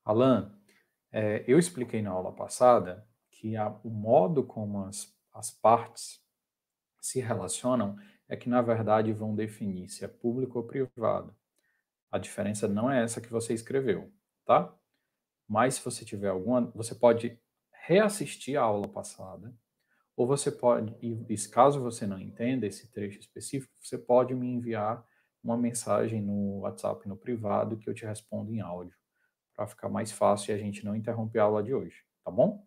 Alan, eu expliquei na aula passada que o modo como as partes se relacionam é que, na verdade, vão definir se é público ou privado. A diferença não é essa que você escreveu, tá? Mas se você tiver alguma, você pode reassistir a aula passada, ou você pode, e caso você não entenda esse trecho específico, você pode me enviar uma mensagem no WhatsApp no privado que eu te respondo em áudio, para ficar mais fácil e a gente não interromper a aula de hoje, tá bom?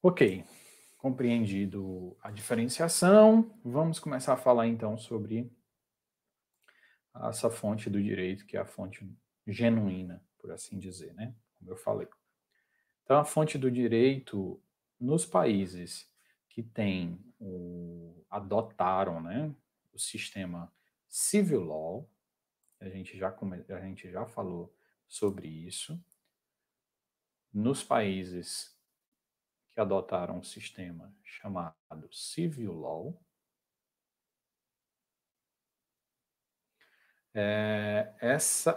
Ok, compreendido a diferenciação, vamos começar a falar então sobre essa fonte do direito, que é a fonte genuína, por assim dizer, né? Como eu falei. Então, a fonte do direito nos países que adotaram, né, o sistema civil law, a gente já falou sobre isso. Nos países que adotaram um sistema chamado civil law,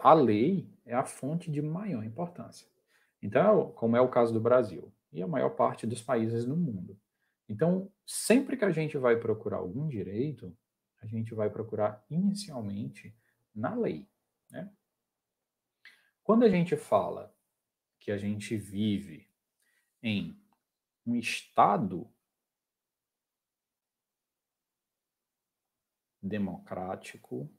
a lei é a fonte de maior importância. Então, como é o caso do Brasil e a maior parte dos países no mundo. Então, sempre que a gente vai procurar algum direito, a gente vai procurar inicialmente na lei, né? Quando a gente fala que a gente vive em um estado democrático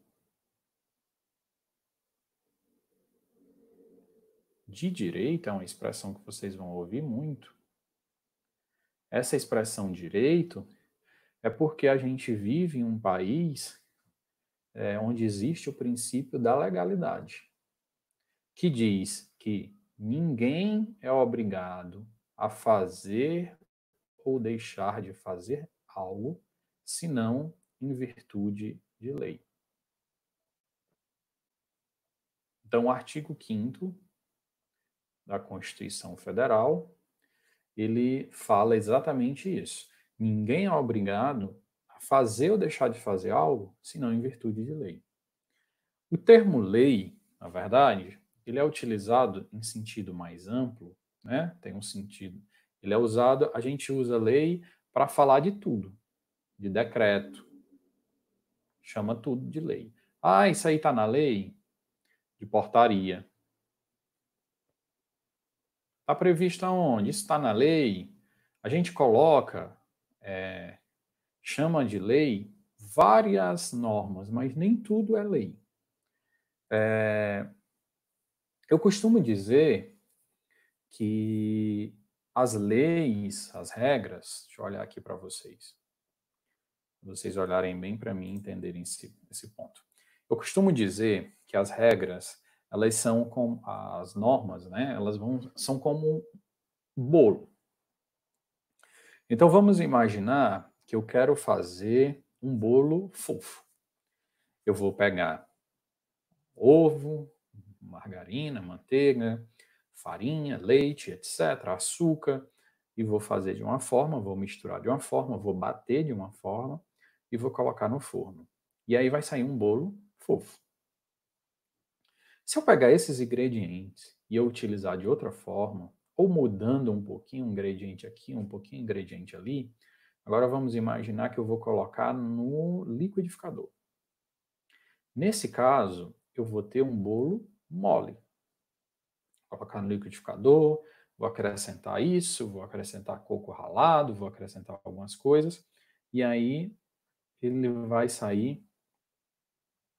de direito, é uma expressão que vocês vão ouvir muito. Essa expressão direito é porque a gente vive em um país onde existe o princípio da legalidade, que diz que ninguém é obrigado a fazer ou deixar de fazer algo, senão em virtude de lei. Então, o artigo 5º da Constituição Federal, ele fala exatamente isso. Ninguém é obrigado a fazer ou deixar de fazer algo, senão em virtude de lei. O termo lei, na verdade, ele é utilizado em sentido mais amplo, né? Tem um sentido. Ele é usado, a gente usa lei para falar de tudo, de decreto, chama tudo de lei. Ah, isso aí está na lei? De portaria. Está previsto aonde? Isso está na lei? A gente coloca, chama de lei várias normas, mas nem tudo é lei. Eu costumo dizer que as leis, as regras, deixa eu olhar aqui para vocês. vocês olharem bem para mim e entenderem esse ponto. Eu costumo dizer que as regras, elas são como as normas, né? São como um bolo. Então vamos imaginar que eu quero fazer um bolo fofo. Eu vou pegar ovo, margarina, manteiga, farinha, leite, etc., açúcar, e vou fazer de uma forma, vou misturar de uma forma, vou bater de uma forma e vou colocar no forno. E aí vai sair um bolo fofo. Se eu pegar esses ingredientes e eu utilizar de outra forma, ou mudando um pouquinho um ingrediente aqui, um pouquinho um ingrediente ali, agora vamos imaginar que eu vou colocar no liquidificador. Nesse caso, eu vou ter um bolo mole. Vou colocar no liquidificador, vou acrescentar isso, vou acrescentar coco ralado, vou acrescentar algumas coisas, e aí ele vai sair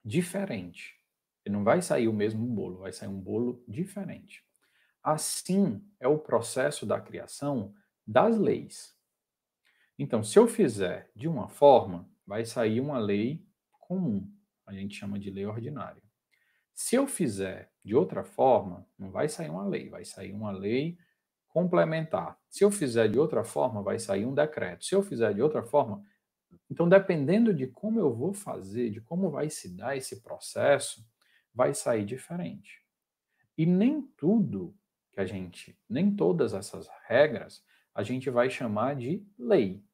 diferente. Ele não vai sair o mesmo bolo, vai sair um bolo diferente. Assim é o processo da criação das leis. Então, se eu fizer de uma forma, vai sair uma lei comum. A gente chama de lei ordinária. Se eu fizer de outra forma, não vai sair uma lei, vai sair uma lei complementar. Se eu fizer de outra forma, vai sair um decreto. Se eu fizer de outra forma, então dependendo de como eu vou fazer, de como vai se dar esse processo, vai sair diferente. E nem tudo que nem todas essas regras, a gente vai chamar de lei.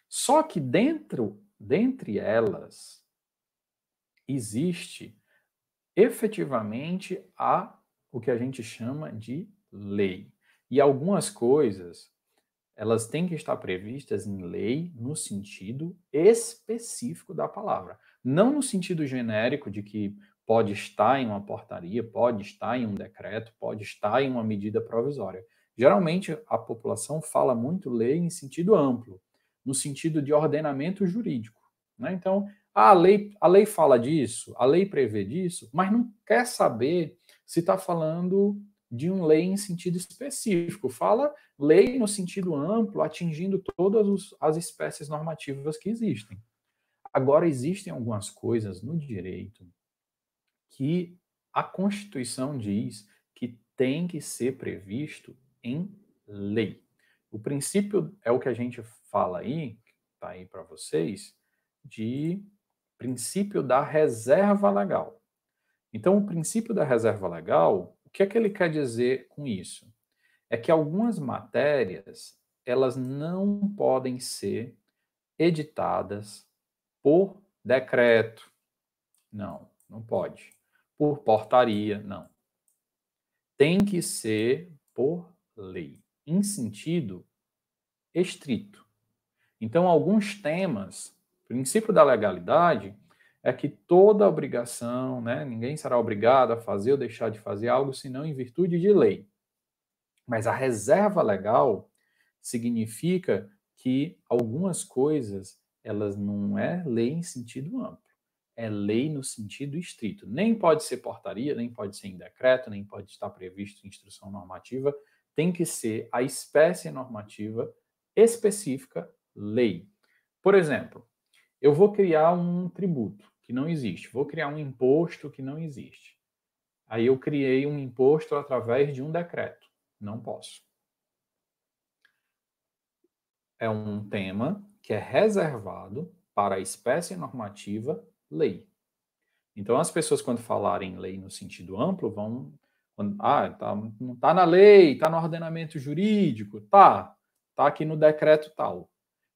Só que dentre elas, existe efetivamente o que a gente chama de lei. E algumas coisas, elas têm que estar previstas em lei no sentido específico da palavra. Não no sentido genérico de que pode estar em uma portaria, pode estar em um decreto, pode estar em uma medida provisória. Geralmente, a população fala muito lei em sentido amplo, no sentido de ordenamento jurídico. Né? Então, a lei fala disso, a lei prevê disso, mas não quer saber se está falando de uma lei em sentido específico. Fala lei no sentido amplo, atingindo todas as espécies normativas que existem. Agora, existem algumas coisas no direito que a Constituição diz que tem que ser previsto em lei. O princípio é o que a gente fala aí, está aí para vocês, de princípio da reserva legal. Então, o princípio da reserva legal, o que é que ele quer dizer com isso? É que algumas matérias, elas não podem ser editadas por decreto. Não, não pode. Por portaria, não. Tem que ser por lei, em sentido estrito. Então, alguns temas, o princípio da legalidade é que toda obrigação, né, ninguém será obrigado a fazer ou deixar de fazer algo senão em virtude de lei. Mas a reserva legal significa que algumas coisas, elas não é lei em sentido amplo, é lei no sentido estrito. Nem pode ser portaria, nem pode ser em decreto, nem pode estar previsto em instrução normativa, tem que ser a espécie normativa específica, lei. Por exemplo, eu vou criar um tributo que não existe, vou criar um imposto que não existe. Aí eu criei um imposto através de um decreto. Não posso. É um tema que é reservado para a espécie normativa lei. Então, as pessoas, quando falarem lei no sentido amplo, não está na lei, está no ordenamento jurídico, tá aqui no decreto tal.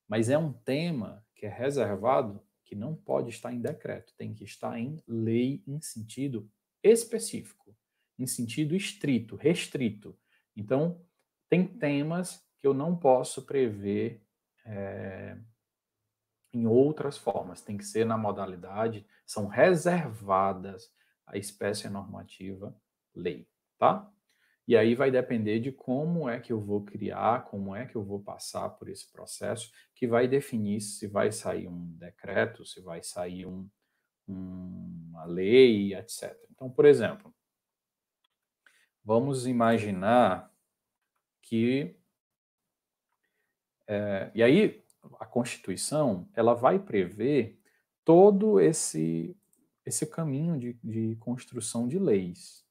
Mas é um tema que é reservado, que não pode estar em decreto, tem que estar em lei em sentido específico, em sentido estrito, restrito. Então, tem temas que eu não posso prever em outras formas, tem que ser na modalidade, são reservadas à espécie normativa lei, tá? E aí vai depender de como é que eu vou criar, como é que eu vou passar por esse processo, que vai definir se vai sair um decreto, se vai sair uma lei, etc. Então, por exemplo, vamos imaginar que... e aí, a Constituição, ela vai prever todo esse caminho de construção de leis,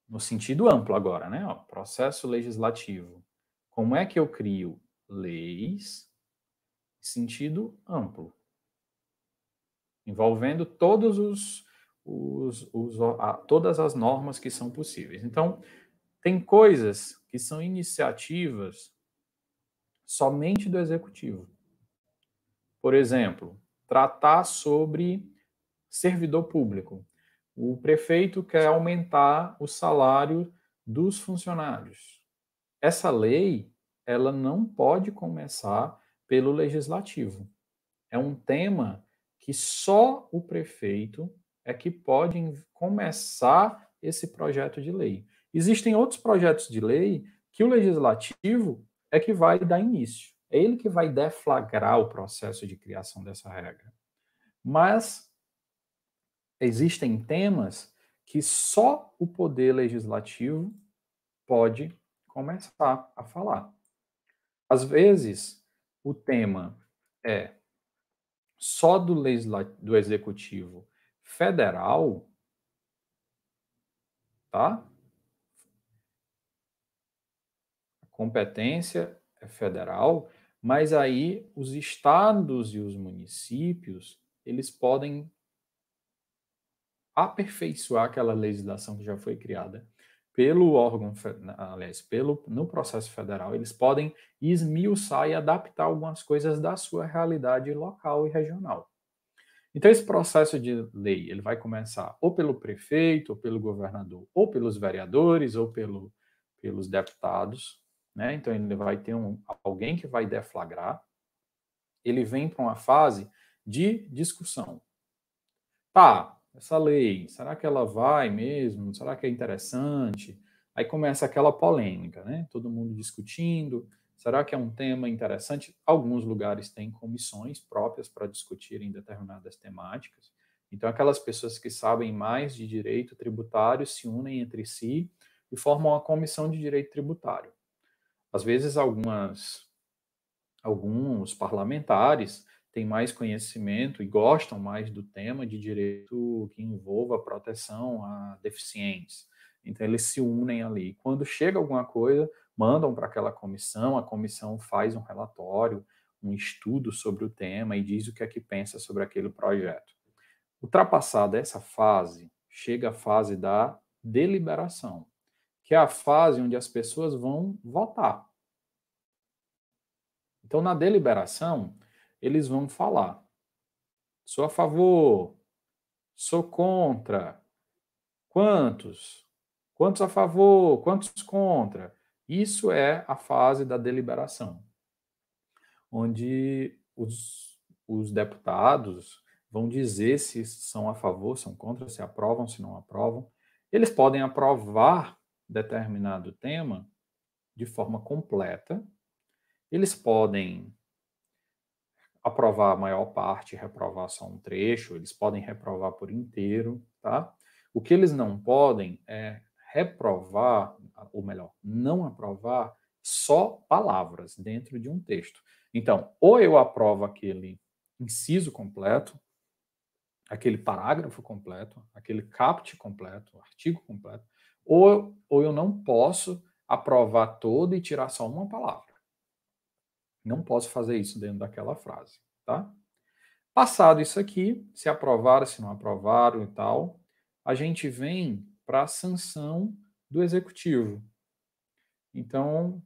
no sentido amplo agora, né? Ó, processo legislativo. Como é que eu crio leis em sentido amplo, envolvendo todas as normas que são possíveis. Então, tem coisas que são iniciativas somente do executivo. Por exemplo, tratar sobre servidor público. O prefeito quer aumentar o salário dos funcionários. Essa lei, ela não pode começar pelo legislativo. É um tema que só o prefeito é que pode começar esse projeto de lei. Existem outros projetos de lei que o legislativo é que vai dar início. É ele que vai deflagrar o processo de criação dessa regra. Mas existem temas que só o poder legislativo pode começar a falar. Às vezes, o tema é só do executivo federal, tá? A competência é federal, mas aí os estados e os municípios, eles podem aperfeiçoar aquela legislação que já foi criada pelo órgão, aliás, no processo federal, eles podem esmiuçar e adaptar algumas coisas da sua realidade local e regional. Então, esse processo de lei, ele vai começar ou pelo prefeito, ou pelo governador, ou pelos vereadores, ou pelos deputados, né? Então, ele vai ter alguém que vai deflagrar, ele vem para uma fase de discussão. Tá, essa lei, será que ela vai mesmo? Será que é interessante? Aí começa aquela polêmica, né? Todo mundo discutindo. Será que é um tema interessante? Alguns lugares têm comissões próprias para discutirem determinadas temáticas. Então, aquelas pessoas que sabem mais de direito tributário se unem entre si e formam uma comissão de direito tributário. Às vezes, alguns parlamentares têm mais conhecimento e gostam mais do tema de direito que envolva a proteção a deficientes. Então, eles se unem ali. Quando chega alguma coisa, mandam para aquela comissão, a comissão faz um relatório, um estudo sobre o tema e diz o que é que pensa sobre aquele projeto. Ultrapassada essa fase, chega a fase da deliberação, que é a fase onde as pessoas vão votar. Então, na deliberação, eles vão falar: sou a favor, sou contra, quantos? Quantos a favor, quantos contra? Isso é a fase da deliberação, onde os deputados vão dizer se são a favor, são contra, se aprovam, se não aprovam. Eles podem aprovar determinado tema de forma completa, eles podem aprovar a maior parte, reprovar só um trecho, eles podem reprovar por inteiro, tá? O que eles não podem é reprovar, ou melhor, não aprovar só palavras dentro de um texto. Então, ou eu aprovo aquele inciso completo, aquele parágrafo completo, aquele caput completo, artigo completo, ou eu não posso aprovar todo e tirar só uma palavra. Não posso fazer isso dentro daquela frase, tá? Passado isso aqui, se aprovaram, se não aprovaram e tal, a gente vem para a sanção do executivo. Então,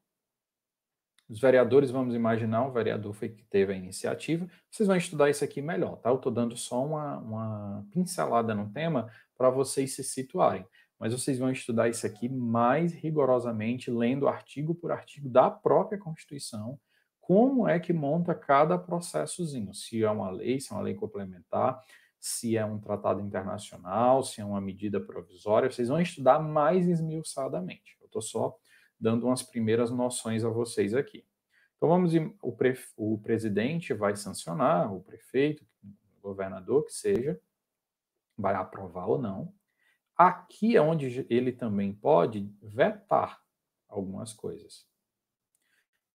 os vereadores, vamos imaginar, o vereador foi que teve a iniciativa, vocês vão estudar isso aqui melhor, tá? Eu estou dando só uma pincelada no tema para vocês se situarem, mas vocês vão estudar isso aqui mais rigorosamente, lendo artigo por artigo da própria Constituição, como é que monta cada processozinho, se é uma lei, se é uma lei complementar, se é um tratado internacional, se é uma medida provisória, vocês vão estudar mais esmiuçadamente. Eu estou só dando umas primeiras noções a vocês aqui. Então, o presidente vai sancionar, o prefeito, o governador, que seja, vai aprovar ou não. Aqui é onde ele também pode vetar algumas coisas.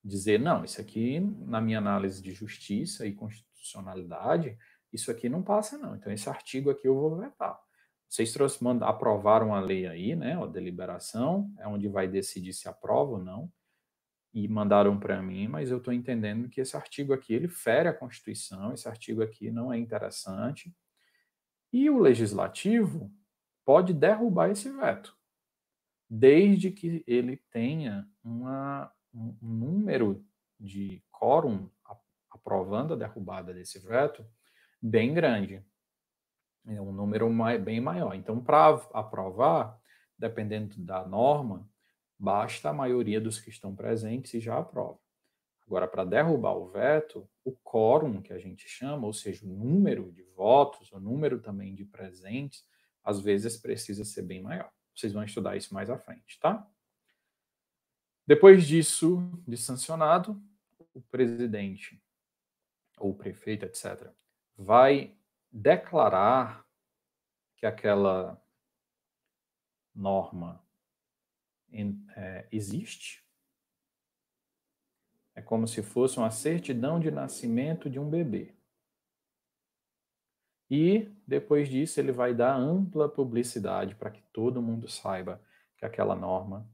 dizer, não, isso aqui, na minha análise de justiça e constitucionalidade, isso aqui não passa, não. Então, esse artigo aqui eu vou vetar. Vocês aprovaram a lei aí, né, a deliberação, é onde vai decidir se aprova ou não, e mandaram para mim, mas eu estou entendendo que esse artigo aqui, ele fere a Constituição, esse artigo aqui não é interessante, e o Legislativo pode derrubar esse veto, desde que ele tenha um número de quórum aprovando a derrubada desse veto bem grande. É um número bem maior. Então, para aprovar, dependendo da norma, basta a maioria dos que estão presentes e já aprova. Agora, para derrubar o veto, o quórum, que a gente chama, ou seja, o número de votos, o número também de presentes, às vezes precisa ser bem maior. Vocês vão estudar isso mais à frente, tá? Depois disso, de sancionado, o presidente ou o prefeito, etc., vai declarar que aquela norma existe. É como se fosse uma certidão de nascimento de um bebê. E, depois disso, ele vai dar ampla publicidade para que todo mundo saiba que aquela norma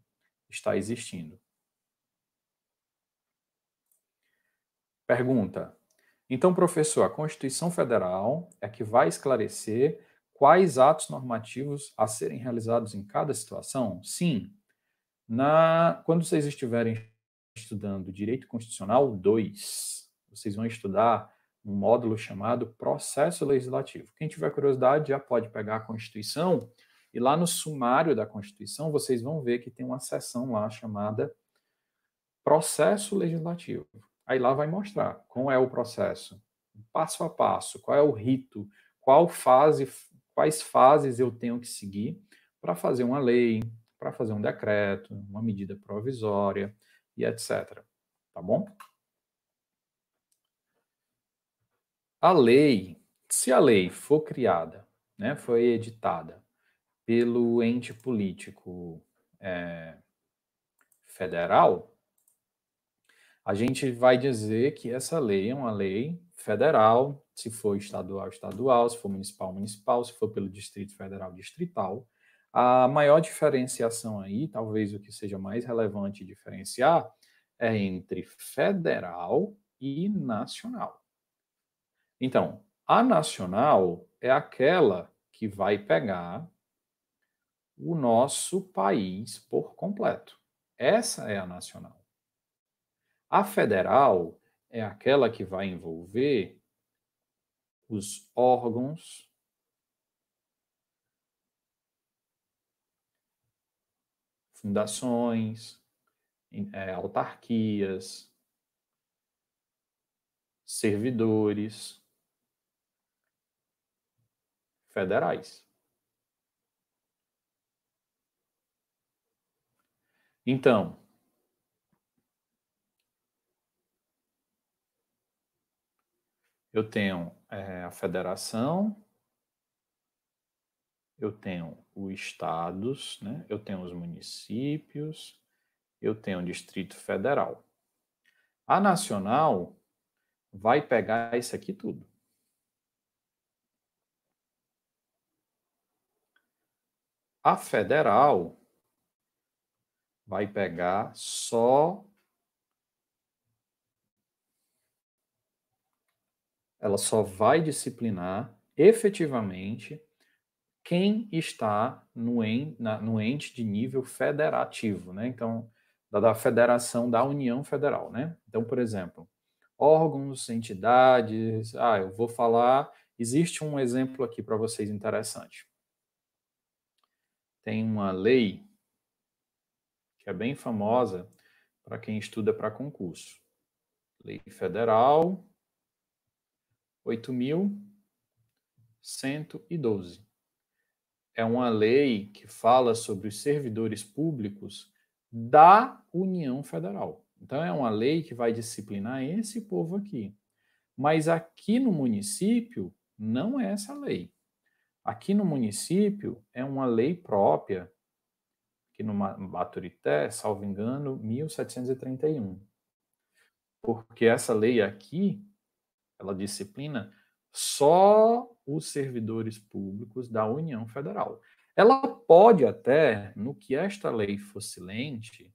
está existindo. Pergunta. Então, professor, a Constituição Federal é que vai esclarecer quais atos normativos a serem realizados em cada situação? Sim. Quando vocês estiverem estudando Direito Constitucional 2, vocês vão estudar um módulo chamado Processo Legislativo. Quem tiver curiosidade já pode pegar a Constituição e lá no sumário da Constituição vocês vão ver que tem uma seção lá chamada Processo Legislativo. Aí lá vai mostrar como é o processo, passo a passo, qual é o rito, quais fases eu tenho que seguir para fazer uma lei, para fazer um decreto, uma medida provisória e etc. Tá bom? A lei, se a lei for criada, né, foi editada pelo ente político federal, a gente vai dizer que essa lei é uma lei federal, se for estadual, estadual, se for municipal, municipal, se for pelo Distrito Federal, distrital. A maior diferenciação aí, talvez o que seja mais relevante diferenciar, é entre federal e nacional. Então, a nacional é aquela que vai pegar o nosso país por completo. Essa é a nacional. A federal é aquela que vai envolver os órgãos, fundações, autarquias, servidores federais. Então, eu tenho a federação, eu tenho os estados, né? Eu tenho os municípios, eu tenho o Distrito Federal. A nacional vai pegar isso aqui tudo. A federal vai pegar só. Ela só vai disciplinar efetivamente quem está no ente de nível federativo, né? Então, da federação da União Federal, né? Então, por exemplo, órgãos, entidades. Eu vou falar. Existe um exemplo aqui para vocês interessante. Tem uma lei que é bem famosa para quem estuda para concurso. Lei Federal 8.112. É uma lei que fala sobre os servidores públicos da União Federal. Então, é uma lei que vai disciplinar esse povo aqui. Mas aqui no município, não é essa lei. Aqui no município, é uma lei própria, que no Baturité, salvo engano, 1731. porque essa lei aqui, ela disciplina só os servidores públicos da União Federal. Ela pode até, no que esta lei fosse lente,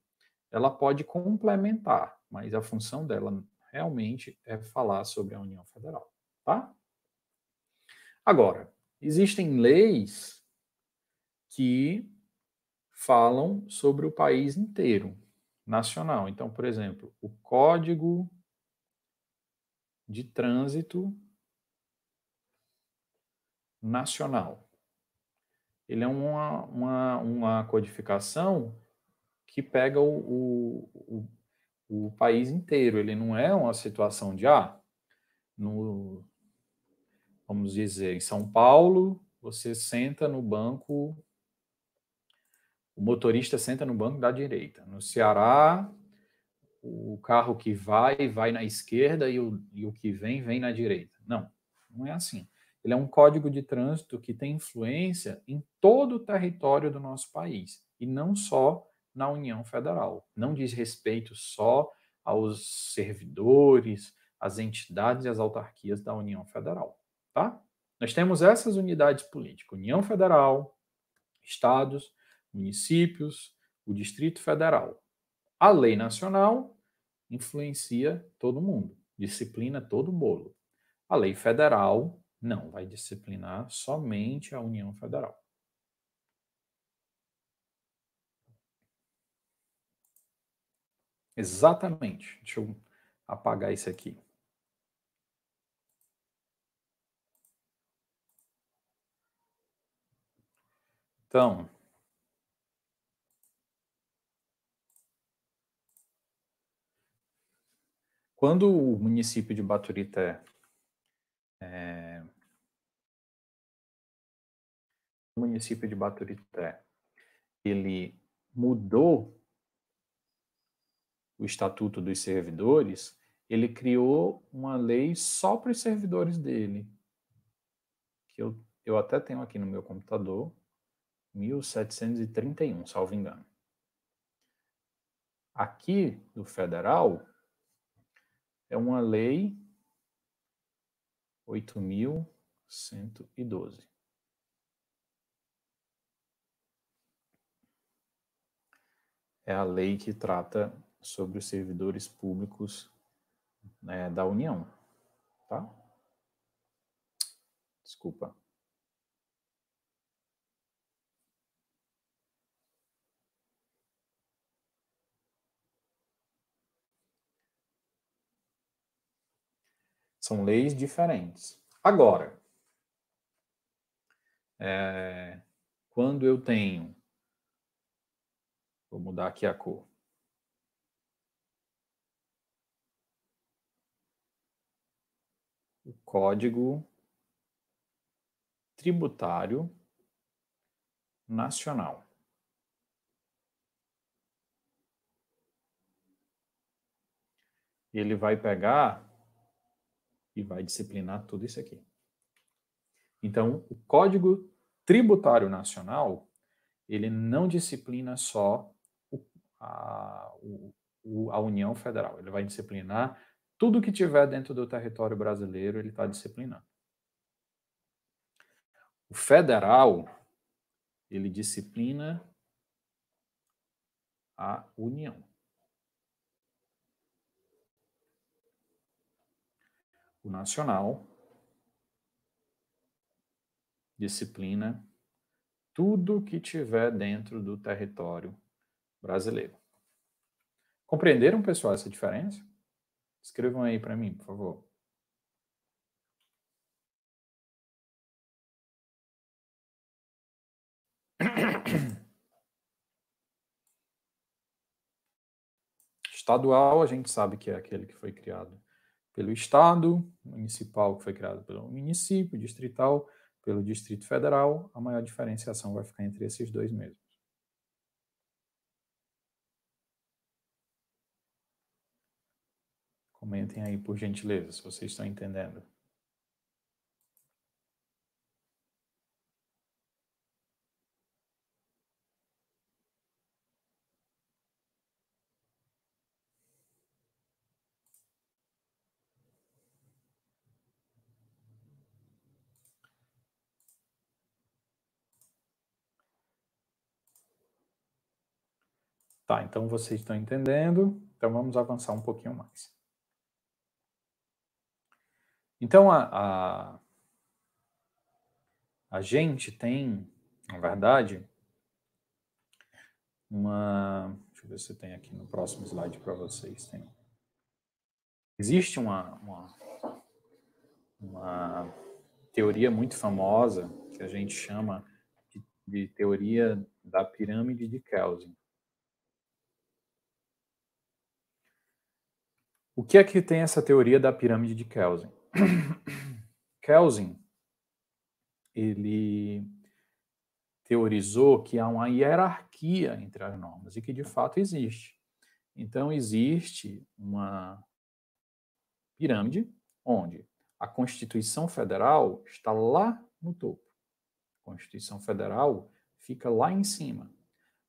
ela pode complementar, mas a função dela realmente é falar sobre a União Federal, tá? Agora, existem leis que falam sobre o país inteiro, nacional. Então, por exemplo, o Código de Trânsito Nacional. Ele é uma codificação que pega o país inteiro. Ele não é uma situação de, no, vamos dizer, em São Paulo, você senta no banco, o motorista senta no banco da direita. No Ceará, o carro que vai na esquerda e o que vem na direita. Não, não é assim. Ele é um código de trânsito que tem influência em todo o território do nosso país e não só na União Federal. Não diz respeito só aos servidores, às entidades e às autarquias da União Federal, tá? Nós temos essas unidades políticas: União Federal, estados, municípios, o Distrito Federal. A lei nacional influencia todo mundo, disciplina todo o bolo. A lei federal não, vai disciplinar somente a União Federal. Exatamente. Deixa eu apagar isso aqui. Então, quando o município de Baturité ele mudou o Estatuto dos Servidores, ele criou uma lei só para os servidores dele, que eu até tenho aqui no meu computador, 1731, salvo engano. Aqui, do federal, é uma lei 8.112. É a lei que trata sobre os servidores públicos, né, da União, tá? Desculpa. São leis diferentes. Agora, quando eu tenho, vou mudar aqui a cor, o Código Tributário Nacional. Ele vai pegar e vai disciplinar tudo isso aqui. Então, o Código Tributário Nacional, ele não disciplina só a União Federal, ele vai disciplinar tudo que tiver dentro do território brasileiro, ele está disciplinando. O federal, ele disciplina a União. O nacional disciplina tudo que tiver dentro do território brasileiro. Compreenderam, pessoal, essa diferença? Escrevam aí para mim, por favor. Estadual, a gente sabe que é aquele que foi criado pelo Estado, municipal, que foi criado pelo município, distrital, pelo Distrito Federal. A maior diferenciação vai ficar entre esses dois mesmos. Comentem aí, por gentileza, se vocês estão entendendo. Tá, então vocês estão entendendo, então vamos avançar um pouquinho mais. Então, a gente tem, na verdade, deixa eu ver se tem aqui no próximo slide para vocês. Existe uma teoria muito famosa que a gente chama de teoria da pirâmide de Kelvin. O que é que tem essa teoria da pirâmide de Kelvin? Kelvin, ele teorizou que há uma hierarquia entre as normas e que de fato existe. Então existe uma pirâmide onde a Constituição Federal está lá no topo. A Constituição Federal fica lá em cima.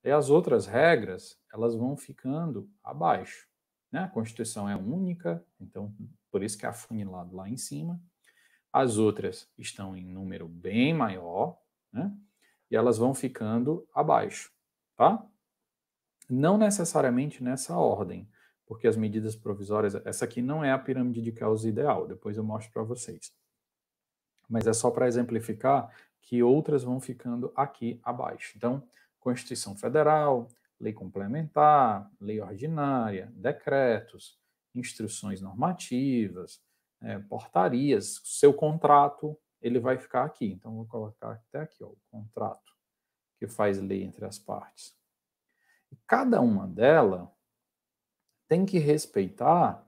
E as outras regras, elas vão ficando abaixo. Né? A Constituição é única, então por isso que é afunilado lá em cima. As outras estão em número bem maior, né? E elas vão ficando abaixo, tá? Não necessariamente nessa ordem, porque as medidas provisórias, essa aqui não é a pirâmide de Kelsen ideal, depois eu mostro para vocês. Mas é só para exemplificar que outras vão ficando aqui abaixo. Então, Constituição Federal, lei complementar, lei ordinária, decretos, instruções normativas, portarias, seu contrato, ele vai ficar aqui. Então, vou colocar até aqui, ó, o contrato, que faz lei entre as partes. E cada uma delas tem que respeitar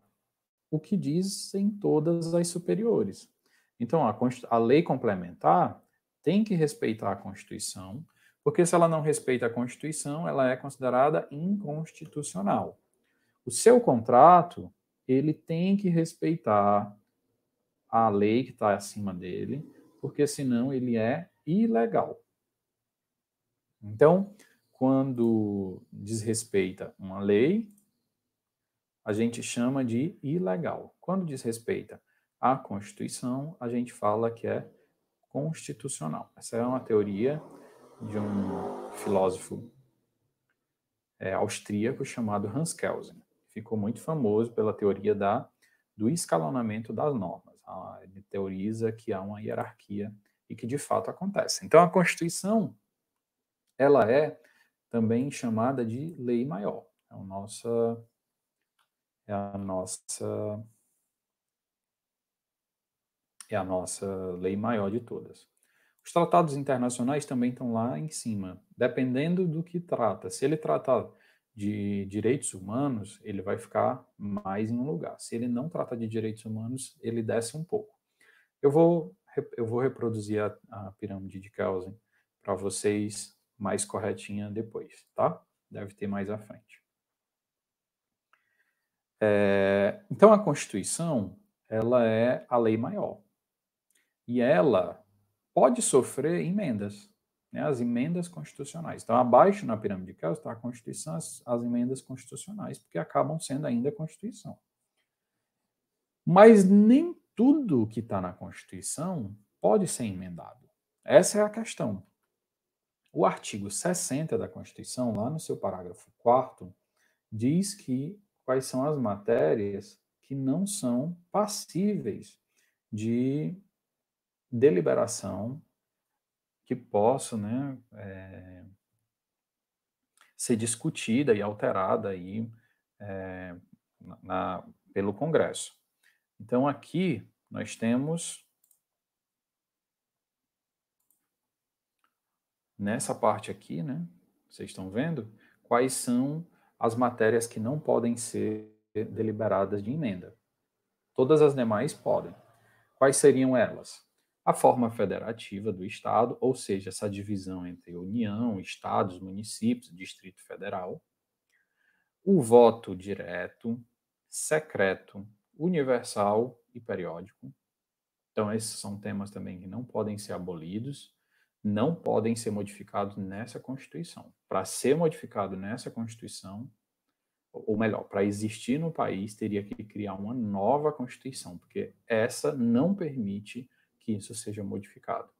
o que dizem todas as superiores. Então, a lei complementar tem que respeitar a Constituição, porque se ela não respeita a Constituição, ela é considerada inconstitucional. O seu contrato, ele tem que respeitar a lei que está acima dele, porque senão ele é ilegal. Então, quando desrespeita uma lei, a gente chama de ilegal. Quando desrespeita a Constituição, a gente fala que é constitucional. Essa é uma teoria de um filósofo austríaco chamado Hans Kelsen. Ficou muito famoso pela teoria do escalonamento das normas. Ele teoriza que há uma hierarquia e que de fato acontece. Então, a Constituição, ela é também chamada de lei maior. É a nossa lei maior de todas. Os tratados internacionais também estão lá em cima, dependendo do que trata. Se ele tratar de direitos humanos, ele vai ficar mais em um lugar. Se ele não trata de direitos humanos, ele desce um pouco. Eu vou reproduzir a pirâmide de Kelsen para vocês mais corretinha depois, tá? Deve ter mais à frente. Então, a Constituição, ela é a lei maior. E ela pode sofrer emendas, né, as emendas constitucionais. Então, abaixo na pirâmide de Kelsen está a Constituição, as emendas constitucionais, porque acabam sendo ainda a Constituição. Mas nem tudo que está na Constituição pode ser emendado. Essa é a questão. O artigo 60 da Constituição, lá no seu parágrafo 4º, diz que quais são as matérias que não são passíveis de deliberação que possa, né, ser discutida e alterada aí, pelo Congresso. Então, aqui nós temos, nessa parte aqui, né, vocês estão vendo, quais são as matérias que não podem ser deliberadas de emenda. Todas as demais podem. Quais seriam elas? A forma federativa do Estado, ou seja, essa divisão entre União, Estados, municípios, Distrito Federal. O voto direto, secreto, universal e periódico. Então, esses são temas também que não podem ser abolidos, não podem ser modificados nessa Constituição. Para ser modificado nessa Constituição, ou melhor, para existir no país, teria que criar uma nova Constituição, porque essa não permite que isso seja modificado.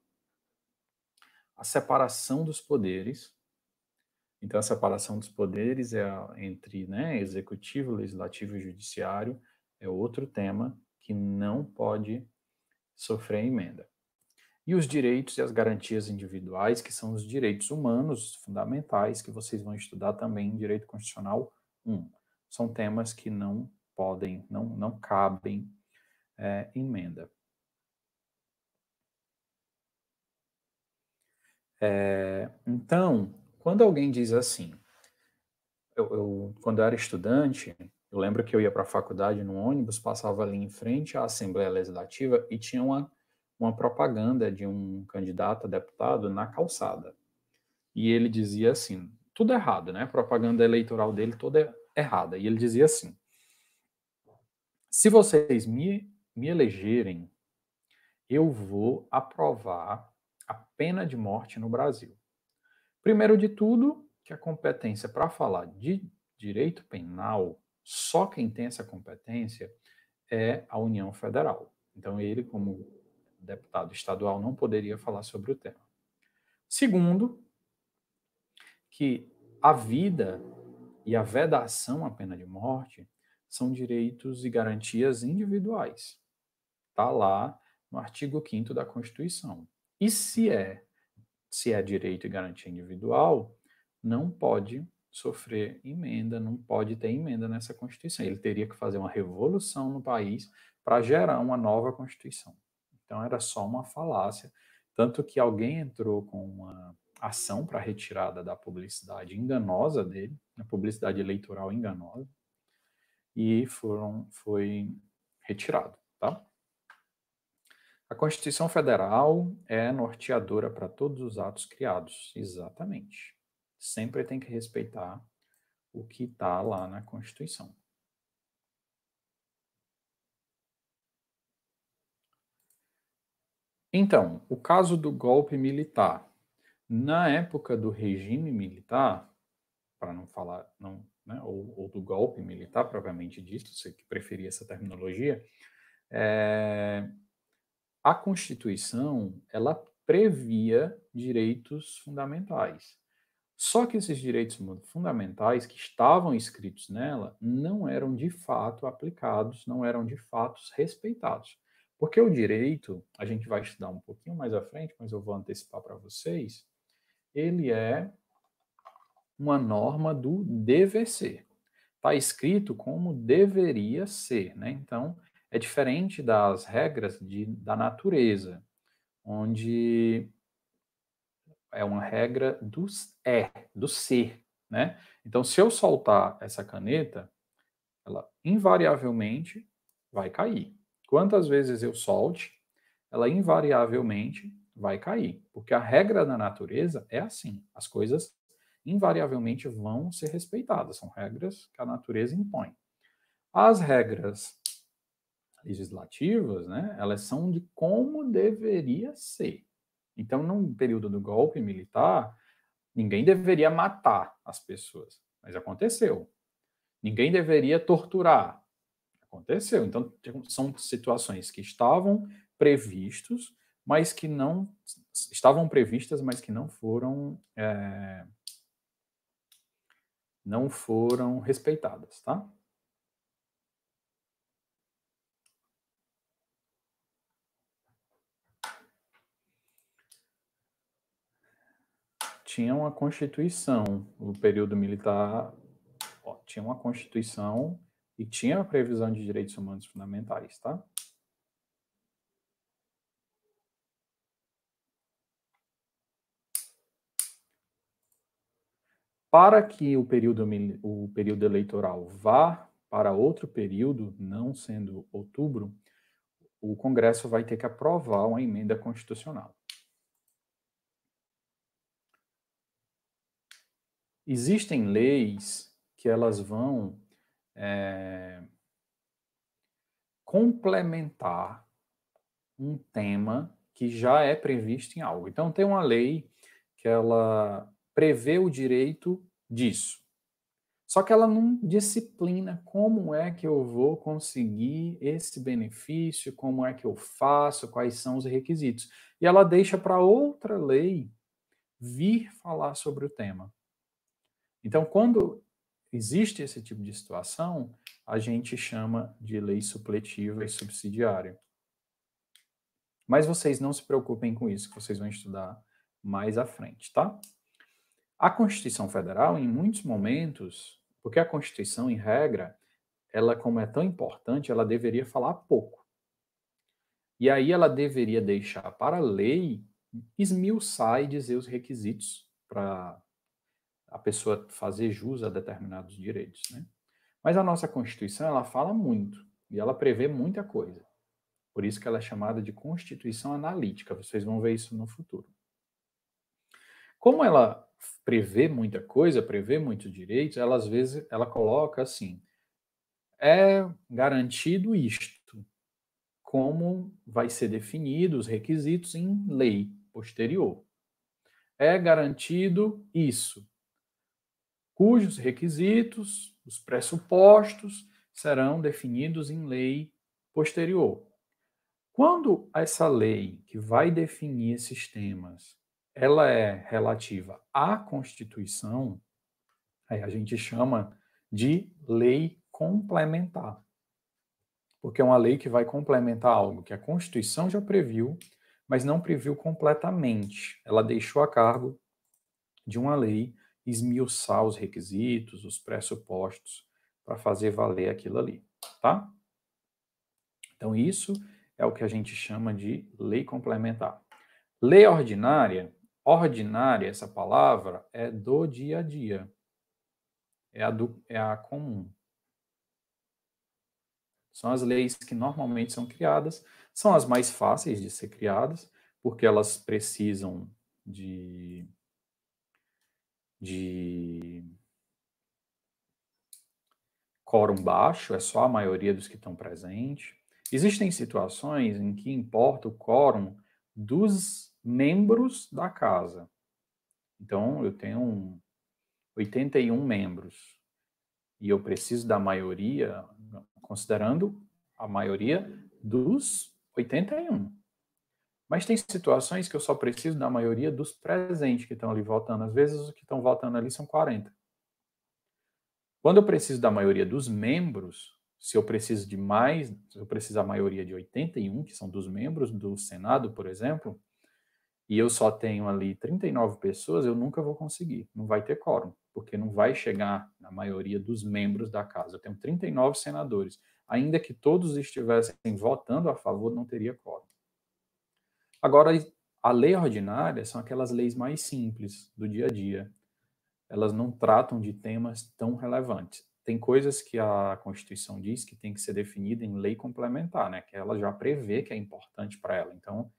A separação dos poderes, Então, a separação dos poderes entre, né, executivo, legislativo e judiciário é outro tema que não pode sofrer emenda. E os direitos e as garantias individuais, que são os direitos humanos fundamentais, que vocês vão estudar também em Direito Constitucional 1. São temas que não podem, não cabem emenda. Então, quando alguém diz assim, quando eu era estudante, eu lembro que eu ia para a faculdade no ônibus, passava ali em frente à Assembleia Legislativa e tinha uma propaganda de um candidato a deputado na calçada. E ele dizia assim, tudo errado, né? A propaganda eleitoral dele toda errada. E ele dizia assim, se vocês me elegerem, eu vou aprovar a pena de morte no Brasil. Primeiro de tudo, que a competência para falar de direito penal, só quem tem essa competência é a União Federal. Então, ele, como deputado estadual, não poderia falar sobre o tema. Segundo, que a vida e a vedação à pena de morte são direitos e garantias individuais. Está lá no artigo 5º da Constituição. E se é direito e garantia individual, não pode sofrer emenda, não pode ter emenda nessa Constituição. Ele teria que fazer uma revolução no país para gerar uma nova Constituição. Então era só uma falácia, tanto que alguém entrou com uma ação para retirada da publicidade enganosa dele, a publicidade eleitoral enganosa, e foi retirado, tá? A Constituição Federal é norteadora para todos os atos criados, exatamente. Sempre tem que respeitar o que está lá na Constituição. Então, o caso do golpe militar. Na época do regime militar, para não falar, não, né, ou do golpe militar propriamente dito, você que preferia essa terminologia, a Constituição ela previa direitos fundamentais. Só que esses direitos fundamentais que estavam escritos nela não eram de fato aplicados, não eram de fato respeitados. Porque o direito, a gente vai estudar um pouquinho mais à frente, mas eu vou antecipar para vocês, ele é uma norma do dever ser. Está escrito como deveria ser, né? Então, é diferente das regras da natureza, onde é uma regra do ser, né? Então, se eu soltar essa caneta, ela invariavelmente vai cair. Quantas vezes eu solte, ela invariavelmente vai cair, porque a regra da natureza é assim, as coisas invariavelmente vão ser respeitadas, são regras que a natureza impõe. As regras legislativas, né, elas são de como deveria ser. Então, no período do golpe militar, ninguém deveria matar as pessoas, mas aconteceu. Ninguém deveria torturar, aconteceu. Então, são situações que estavam previstos, mas que não estavam previstas, mas que não foram respeitadas, tá? Tinha uma Constituição, no período militar, tinha uma Constituição e tinha a previsão de direitos humanos fundamentais, tá? Para que o período eleitoral vá para outro período, não sendo outubro, o Congresso vai ter que aprovar uma emenda constitucional. Existem leis que elas vão complementar um tema que já é previsto em algo. Então, tem uma lei que ela prevê o direito disso. Só que ela não disciplina como é que eu vou conseguir esse benefício, como é que eu faço, quais são os requisitos. E ela deixa para outra lei vir falar sobre o tema. Então, quando existe esse tipo de situação, a gente chama de lei supletiva e subsidiária. Mas vocês não se preocupem com isso, que vocês vão estudar mais à frente, tá? A Constituição Federal, em muitos momentos, porque a Constituição, em regra, ela, como é tão importante, ela deveria falar pouco. E aí ela deveria deixar para a lei esmiuçar e dizer os requisitos para a pessoa fazer jus a determinados direitos, né? Mas a nossa Constituição, ela fala muito e ela prevê muita coisa. Por isso que ela é chamada de Constituição Analítica. Vocês vão ver isso no futuro. Como ela prevê muita coisa, prevê muitos direitos, ela às vezes ela coloca assim: é garantido isto, como vai ser definido os requisitos em lei posterior. É garantido isso, cujos requisitos, os pressupostos, serão definidos em lei posterior. Quando essa lei que vai definir esses temas, ela é relativa à Constituição, aí a gente chama de lei complementar. Porque é uma lei que vai complementar algo que a Constituição já previu, mas não previu completamente. Ela deixou a cargo de uma lei esmiuçar os requisitos, os pressupostos para fazer valer aquilo ali, tá? Então isso é o que a gente chama de lei complementar. Lei ordinária, ordinária, essa palavra é do dia a dia, é a comum. São as leis que normalmente são criadas, são as mais fáceis de ser criadas, porque elas precisam de quórum baixo, é só a maioria dos que estão presentes. Existem situações em que importa o quórum dos membros da casa. Então, eu tenho 81 membros e eu preciso da maioria, considerando a maioria dos 81. Mas tem situações que eu só preciso da maioria dos presentes que estão ali votando. Às vezes, os que estão votando ali são 40. Quando eu preciso da maioria dos membros, se eu preciso de mais, se eu preciso da maioria de 81, que são dos membros do Senado, por exemplo, e eu só tenho ali 39 pessoas, eu nunca vou conseguir. Não vai ter quórum, porque não vai chegar na maioria dos membros da casa. Eu tenho 39 senadores. Ainda que todos estivessem votando a favor, não teria quórum. Agora, a lei ordinária são aquelas leis mais simples do dia a dia. Elas não tratam de temas tão relevantes. Tem coisas que a Constituição diz que tem que ser definida em lei complementar, né? Que ela já prevê que é importante para ela. Então,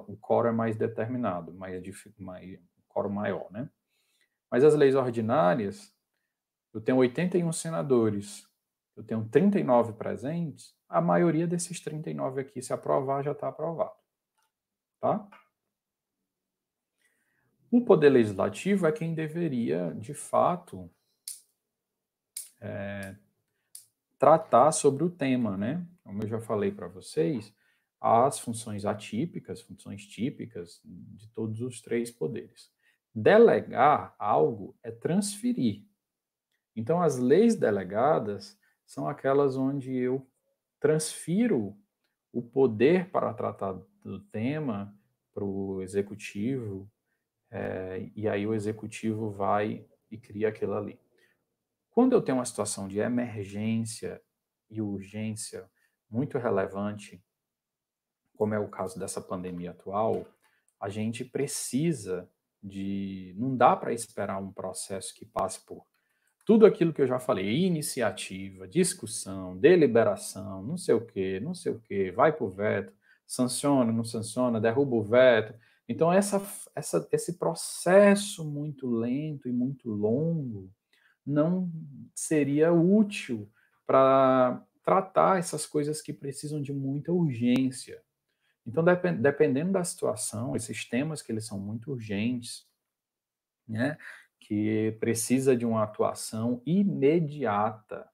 o quórum é mais determinado, quórum maior, né? Mas as leis ordinárias, eu tenho 81 senadores, eu tenho 39 presentes, a maioria desses 39 aqui, se aprovar, já está aprovado. Tá? O Poder Legislativo é quem deveria, de fato, tratar sobre o tema, né? Como eu já falei para vocês, as funções atípicas, funções típicas de todos os três poderes. Delegar algo é transferir. Então, as leis delegadas são aquelas onde eu transfiro o poder para tratar do tema para o executivo, e aí o executivo vai e cria aquilo ali. Quando eu tenho uma situação de emergência e urgência muito relevante, como é o caso dessa pandemia atual, a gente precisa de. Não dá para esperar um processo que passe por tudo aquilo que eu já falei: iniciativa, discussão, deliberação, não sei o quê, vai para o veto, sanciona, não sanciona, derruba o veto. Então, esse processo muito lento e muito longo não seria útil para tratar essas coisas que precisam de muita urgência. Então, dependendo da situação, esses temas que eles são muito urgentes, né, que precisa de uma atuação imediata,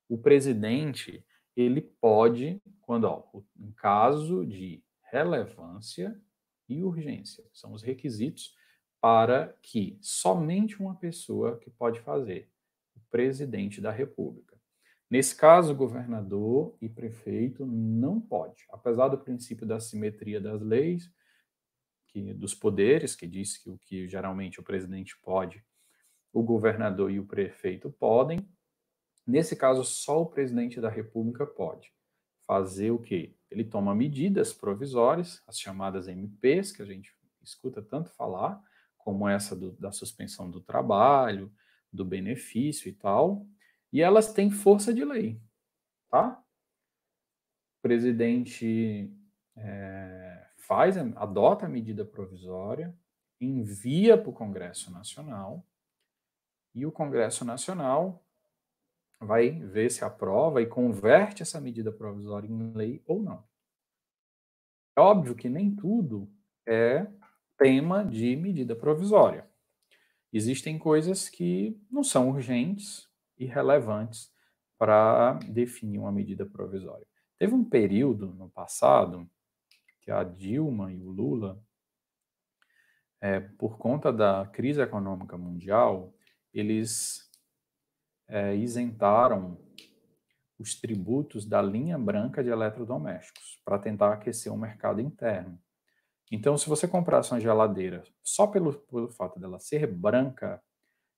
o presidente ele pode, em caso de relevância e urgência, são os requisitos para que somente uma pessoa que pode fazer, o presidente da República. Nesse caso, governador e prefeito não pode, apesar do princípio da simetria das leis, dos poderes, que diz que o que geralmente o presidente pode, o governador e o prefeito podem. Nesse caso, só o presidente da República pode fazer o quê? Ele toma medidas provisórias, as chamadas MPs, que a gente escuta tanto falar, como essa da suspensão do trabalho, do benefício e tal, e elas têm força de lei, tá? O presidente adota a medida provisória, envia para o Congresso Nacional, e o Congresso Nacional vai ver se aprova e converte essa medida provisória em lei ou não. É óbvio que nem tudo é tema de medida provisória. Existem coisas que não são urgentes e relevantes para definir uma medida provisória. Teve um período no passado que a Dilma e o Lula, por conta da crise econômica mundial, eles isentaram os tributos da linha branca de eletrodomésticos para tentar aquecer o mercado interno. Então, se você comprasse uma geladeira só pelo fato dela ser branca,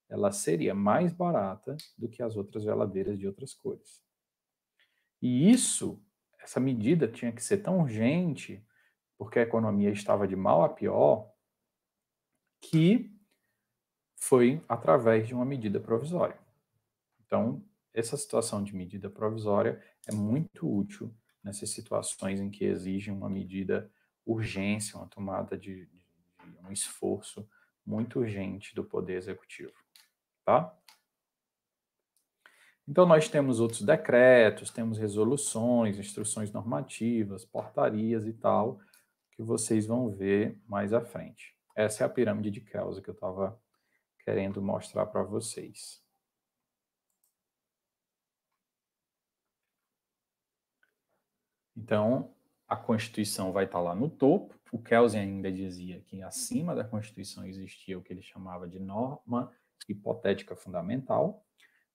ela seria mais barata do que as outras geladeiras de outras cores. E essa medida tinha que ser tão urgente, porque a economia estava de mal a pior, que foi através de uma medida provisória. Então, essa situação de medida provisória é muito útil nessas situações em que exige uma medida urgência, uma tomada de um esforço muito urgente do Poder Executivo, tá? Então, nós temos outros decretos, temos resoluções, instruções normativas, portarias e tal, que vocês vão ver mais à frente. Essa é a pirâmide de Kelsen que eu estava querendo mostrar para vocês. Então, a Constituição vai estar lá no topo. O Kelsen ainda dizia que acima da Constituição existia o que ele chamava de norma hipotética fundamental,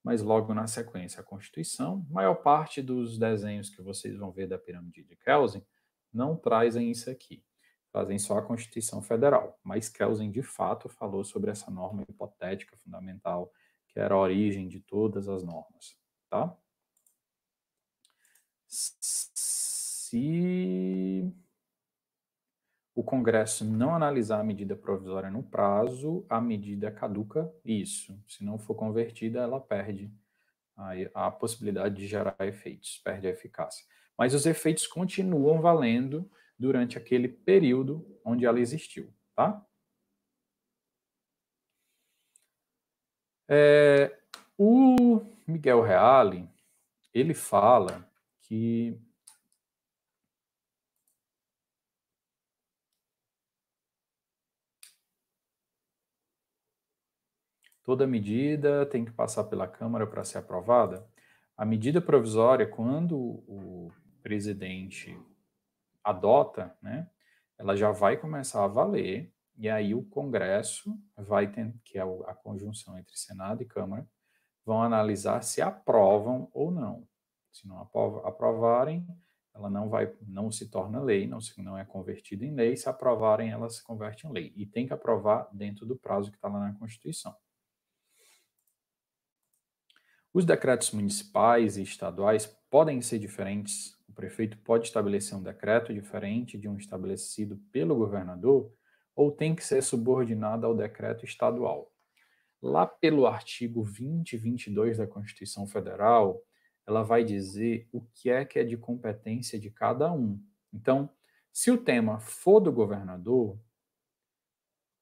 mas logo na sequência a Constituição. A maior parte dos desenhos que vocês vão ver da pirâmide de Kelsen não trazem isso aqui, trazem só a Constituição Federal. Mas Kelsen, de fato, falou sobre essa norma hipotética fundamental, que era a origem de todas as normas, tá? Se o Congresso não analisar a medida provisória no prazo, a medida caduca, isso. Se não for convertida, ela perde a possibilidade de gerar efeitos, perde a eficácia. Mas os efeitos continuam valendo durante aquele período onde ela existiu, tá? O Miguel Reale, ele fala que toda medida tem que passar pela Câmara para ser aprovada. A medida provisória, quando o presidente adota, né, ela já vai começar a valer, e aí o Congresso vai ter, que é a conjunção entre Senado e Câmara, vão analisar se aprovam ou não. Se não aprovarem, ela não se torna lei, não é convertida em lei. Se aprovarem, ela se converte em lei. E tem que aprovar dentro do prazo que está lá na Constituição. Os decretos municipais e estaduais podem ser diferentes. O prefeito pode estabelecer um decreto diferente de um estabelecido pelo governador, ou tem que ser subordinado ao decreto estadual. Lá pelo artigo 20 e 22 da Constituição Federal, ela vai dizer o que é de competência de cada um. Então, se o tema for do governador,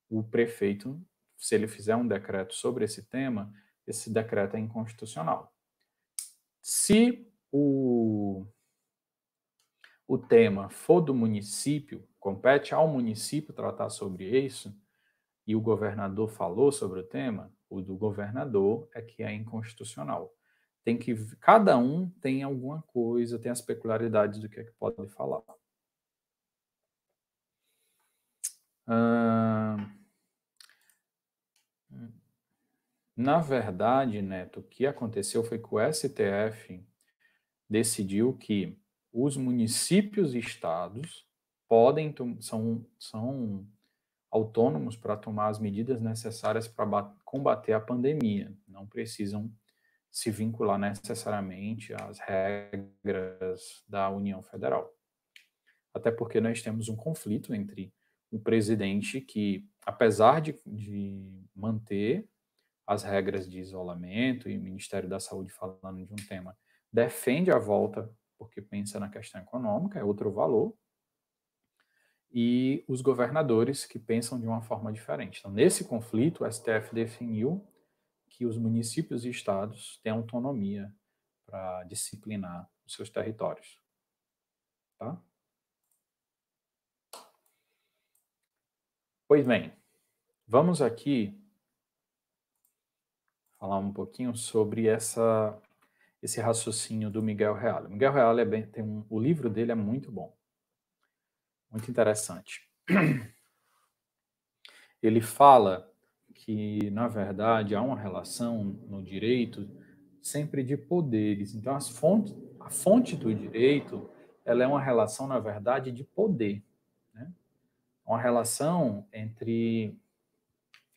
o prefeito, se ele fizer um decreto sobre esse tema, esse decreto é inconstitucional. Se o tema for do município, compete ao município tratar sobre isso, e o governador falou sobre o tema, o do governador é que é inconstitucional. Cada um tem alguma coisa, tem as peculiaridades do que é que pode falar. Na verdade, Neto, o que aconteceu foi que o STF decidiu que os municípios e estados são autônomos para tomar as medidas necessárias para combater a pandemia. Não precisam se vincular necessariamente às regras da União Federal. Até porque nós temos um conflito entre o presidente que, apesar de manter as regras de isolamento e o Ministério da Saúde falando de um tema, defende a volta porque pensa na questão econômica, é outro valor, e os governadores que pensam de uma forma diferente. Então, nesse conflito, o STF definiu que os municípios e estados têm autonomia para disciplinar os seus territórios. Tá? Pois bem, vamos aqui falar um pouquinho sobre esse raciocínio do Miguel Reale. O Miguel Reale o livro dele é muito bom, muito interessante. Ele fala que, na verdade, há uma relação no direito sempre de poderes. Então, a fonte do direito, ela é uma relação, na verdade, de poder. Né? Uma relação entre,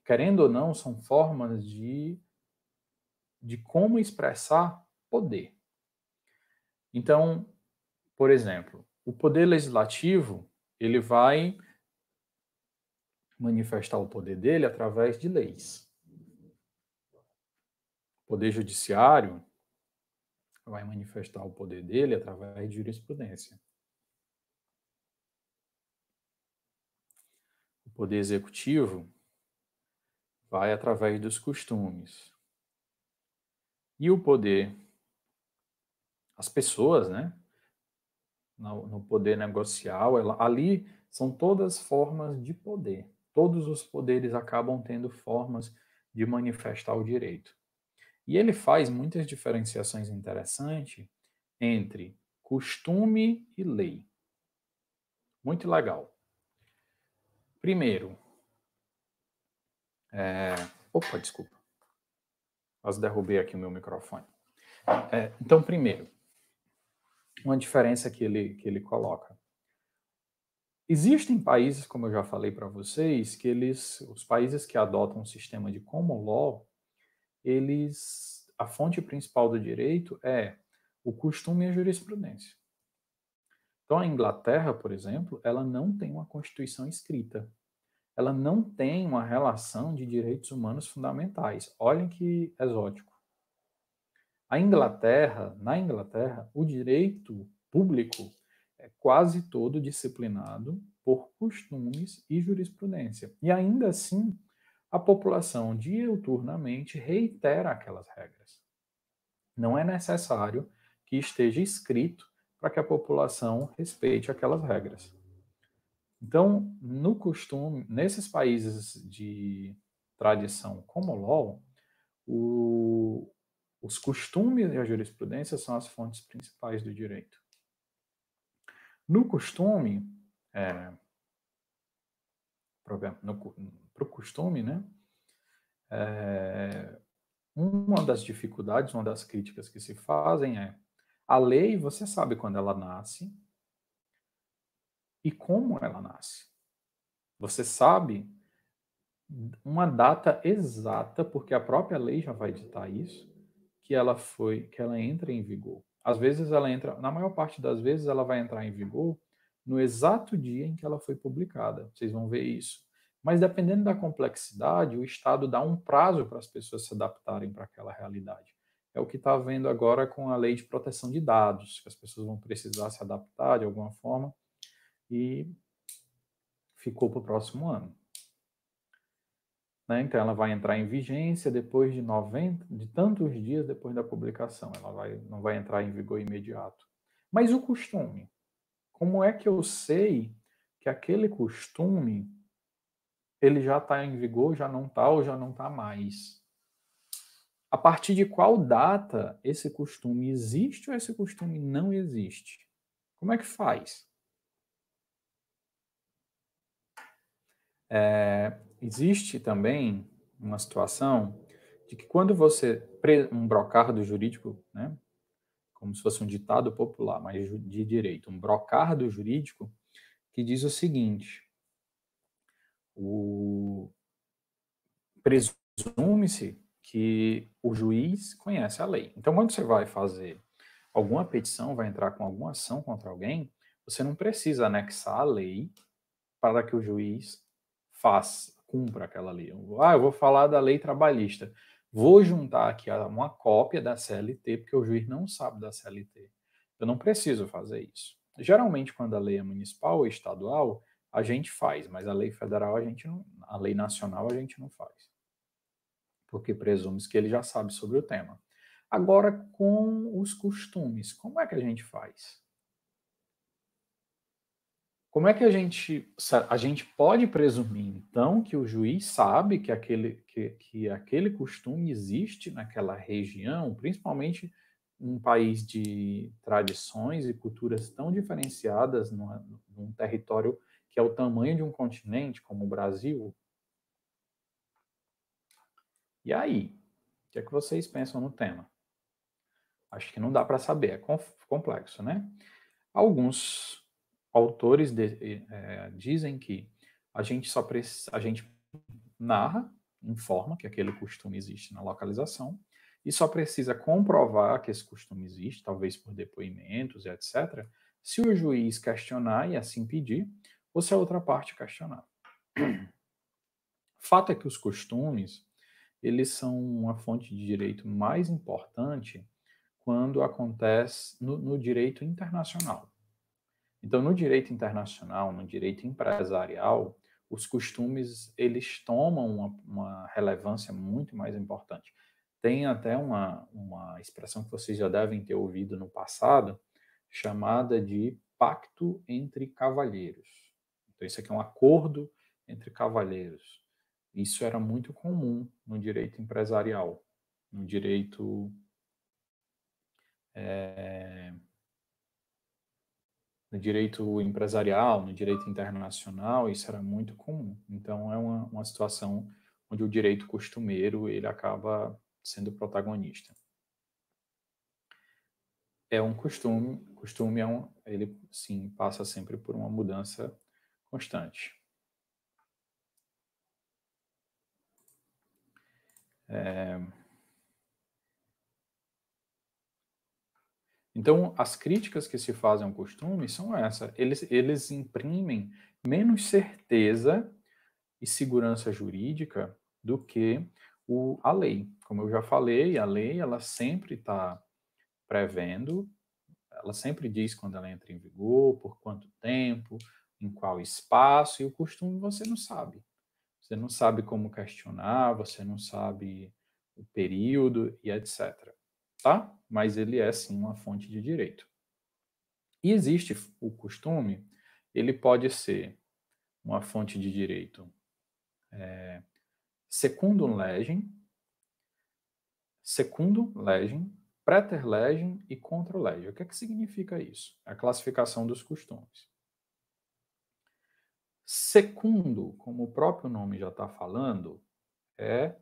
querendo ou não, são formas de como expressar poder. Então, por exemplo, o poder legislativo, ele vai manifestar o poder dele através de leis. O poder judiciário vai manifestar o poder dele através de jurisprudência. O poder executivo vai através dos costumes. E o poder, as pessoas, né? No poder negocial, ali são todas formas de poder. Todos os poderes acabam tendo formas de manifestar o direito. E ele faz muitas diferenciações interessantes entre costume e lei. Muito legal. Primeiro, opa, desculpa. Quase derrubei aqui o meu microfone. Então, primeiro, uma diferença que ele coloca. Existem países, como eu já falei para vocês, que os países que adotam um sistema de common law, a fonte principal do direito é o costume e a jurisprudência. Então, a Inglaterra, por exemplo, ela não tem uma constituição escrita. Ela não tem uma relação de direitos humanos fundamentais. Olhem que exótico. Na Inglaterra, o direito público é quase todo disciplinado por costumes e jurisprudência. E ainda assim, a população diuturnamente reitera aquelas regras. Não é necessário que esteja escrito para que a população respeite aquelas regras. Então, no costume, nesses países de tradição common law, os costumes e a jurisprudência são as fontes principais do direito. No costume, para o costume, né, uma das dificuldades, uma das críticas que se fazem é a lei, você sabe quando ela nasce e como ela nasce. Você sabe uma data exata, porque a própria lei já vai ditar isso, que ela entra em vigor. Às vezes na maior parte das vezes ela vai entrar em vigor no exato dia em que ela foi publicada. Vocês vão ver isso. Mas dependendo da complexidade, o Estado dá um prazo para as pessoas se adaptarem para aquela realidade. É o que está havendo agora com a lei de proteção de dados, que as pessoas vão precisar se adaptar de alguma forma e ficou para o próximo ano. Né? Então, ela vai entrar em vigência depois de tantos dias depois da publicação. Não vai entrar em vigor imediato. Mas o costume? Como é que eu sei que aquele costume ele já está em vigor, já não está ou já não está mais? A partir de qual data esse costume existe ou esse costume não existe? Como é que faz? Existe também uma situação de que quando você, um brocardo jurídico, né, como se fosse um ditado popular, mas de direito, um brocardo jurídico, que diz o seguinte: presume-se que o juiz conhece a lei. Então, quando você vai fazer alguma petição, vai entrar com alguma ação contra alguém, você não precisa anexar a lei para que o juiz cumpra aquela lei. Eu vou falar da lei trabalhista. Vou juntar aqui uma cópia da CLT, porque o juiz não sabe da CLT. Eu não preciso fazer isso. Geralmente, quando a lei é municipal ou estadual, a gente faz, mas a lei federal a lei nacional a gente não faz, porque presume-se que ele já sabe sobre o tema. Agora, com os costumes, como é que a gente faz? Como é que a gente pode presumir, então, que o juiz sabe que aquele costume existe naquela região, principalmente num país de tradições e culturas tão diferenciadas, num território que é o tamanho de um continente, como o Brasil? E aí? O que é que vocês pensam no tema? Acho que não dá para saber, é complexo, né? Alguns autores dizem que a gente narra, informa que aquele costume existe na localização e só precisa comprovar que esse costume existe, talvez por depoimentos e etc., se o juiz questionar e assim pedir, ou se a outra parte questionar. Fato é que os costumes, eles são uma fonte de direito mais importante quando acontece no direito internacional. Então, no direito internacional, no direito empresarial, os costumes eles tomam uma relevância muito mais importante. Tem até uma expressão que vocês já devem ter ouvido no passado, chamada de pacto entre cavalheiros. Então, isso aqui é um acordo entre cavalheiros. Isso era muito comum no direito empresarial, no direito no direito empresarial, no direito internacional, isso era muito comum. Então, é uma situação onde o direito costumeiro ele acaba sendo protagonista. É um costume ele sim passa sempre por uma mudança constante. Então, as críticas que se fazem ao costume são essas. Eles imprimem menos certeza e segurança jurídica do que a lei. Como eu já falei, a lei ela sempre está prevendo, ela sempre diz quando ela entra em vigor, por quanto tempo, em qual espaço, e o costume você não sabe. Você não sabe como questionar, você não sabe o período e etc. Tá? Mas ele é sim uma fonte de direito. E existe o costume, ele pode ser uma fonte de direito secundum legem, praeter legem e contra legem. O que é que significa isso? A classificação dos costumes. Secundo, como o próprio nome já está falando, é